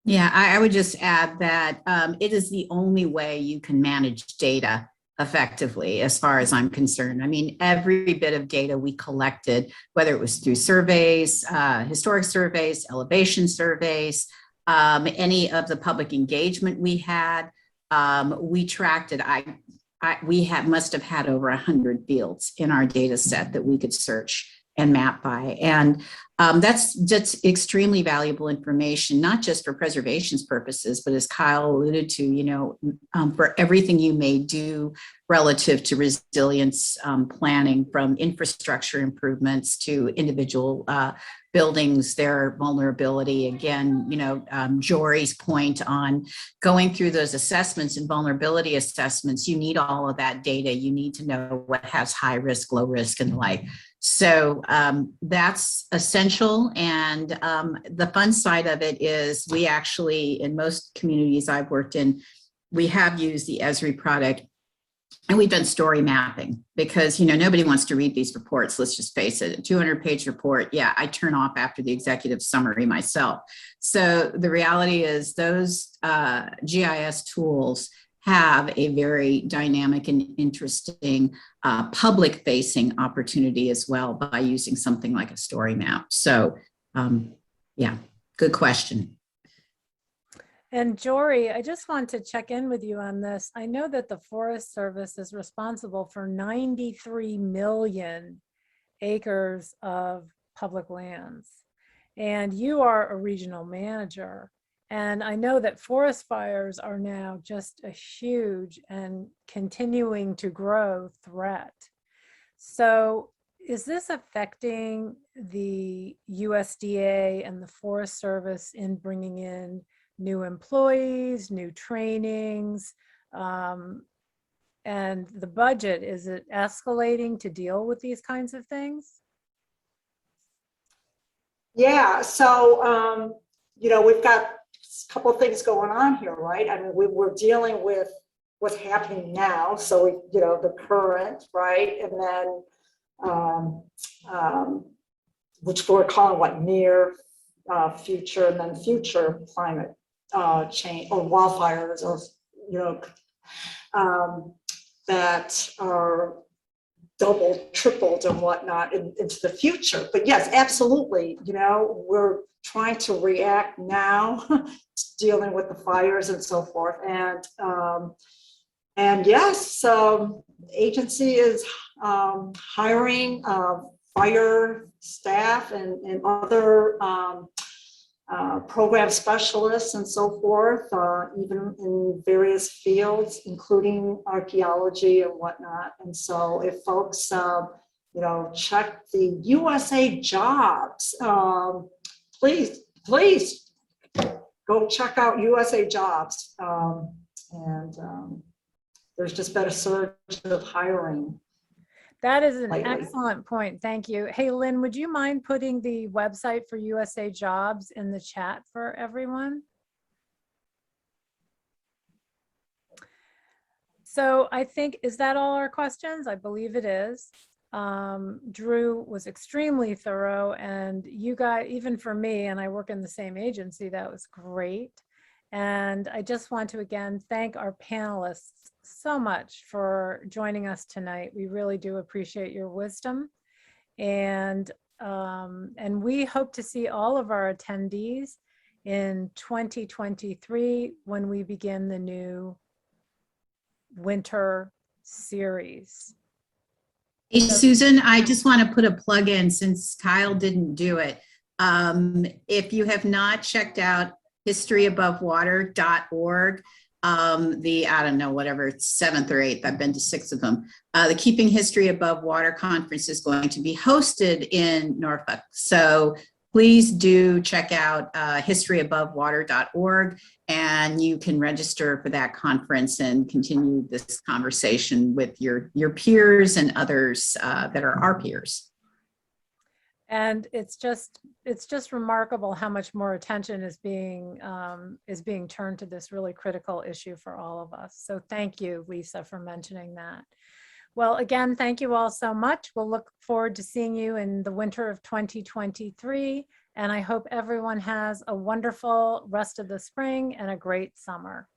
Yeah, I would just add that it is the only way you can manage data effectively, as far as I'm concerned. I mean, every bit of data we collected, whether it was through surveys, historic surveys, elevation surveys, any of the public engagement we had, we tracked it. We must have had over 100 fields in our data set that we could search and map by. And that's extremely valuable information, not just for preservation's purposes, but as Kyle alluded to, for everything you may do relative to resilience planning, from infrastructure improvements to individual buildings, their vulnerability. Again, Jory's point on going through those assessments and vulnerability assessments, you need all of that data. You need to know what has high risk, low risk, and the like. So that's essential. And the fun side of it is we actually, in most communities I've worked in, we have used the Esri product. And we've done story mapping because, nobody wants to read these reports. Let's just face it, a 200-page report. Yeah, I turn off after the executive summary myself. So the reality is those GIS tools have a very dynamic and interesting public-facing opportunity as well by using something like a story map. So yeah, good question. And Jory, I just want to check in with you on this. I know that the Forest Service is responsible for 93 million acres of public lands. And you are a regional manager. And I know that forest fires are now just a huge and continuing to grow threat. So is this affecting the USDA and the Forest Service in bringing in new employees, new trainings, and the budget? Is it escalating to deal with these kinds of things? Yeah, so, we've got a couple of things going on here, right? I mean, we're dealing with what's happening now. So, the current, right? And then, which we're calling what, near future, and then future climate change or wildfires, or, that are doubled, tripled, and whatnot into the future. But yes, absolutely. We're trying to react now, dealing with the fires and so forth. And yes, agency is hiring fire staff and other program specialists and so forth, even in various fields, including archaeology and whatnot. And so if folks, check the USA Jobs, please go check out USA Jobs. There's just been a surge of hiring. That is an lately. excellent point. Thank you. Hey, Lynn, would you mind putting the website for USA Jobs in the chat for everyone? So I think, is that all our questions? I believe it is. Drew was extremely thorough, and you guys, even for me, and I work in the same agency, that was great. And I just want to again thank our panelists so much for joining us tonight. We really do appreciate your wisdom. And we hope to see all of our attendees in 2023 when we begin the new winter series. Hey, Susan, I just want to put a plug in since Kyle didn't do it. If you have not checked out historyabovewater.org, I don't know, whatever, it's 7th or 8th, I've been to 6 of them. The Keeping History Above Water Conference is going to be hosted in Norfolk. So please do check out historyabovewater.org, and you can register for that conference and continue this conversation with your peers and others that are our peers. And it's just remarkable how much more attention is being turned to this really critical issue for all of us. So thank you, Lisa, for mentioning that. Well, again, thank you all so much. We'll look forward to seeing you in the winter of 2023. And I hope everyone has a wonderful rest of the spring and a great summer.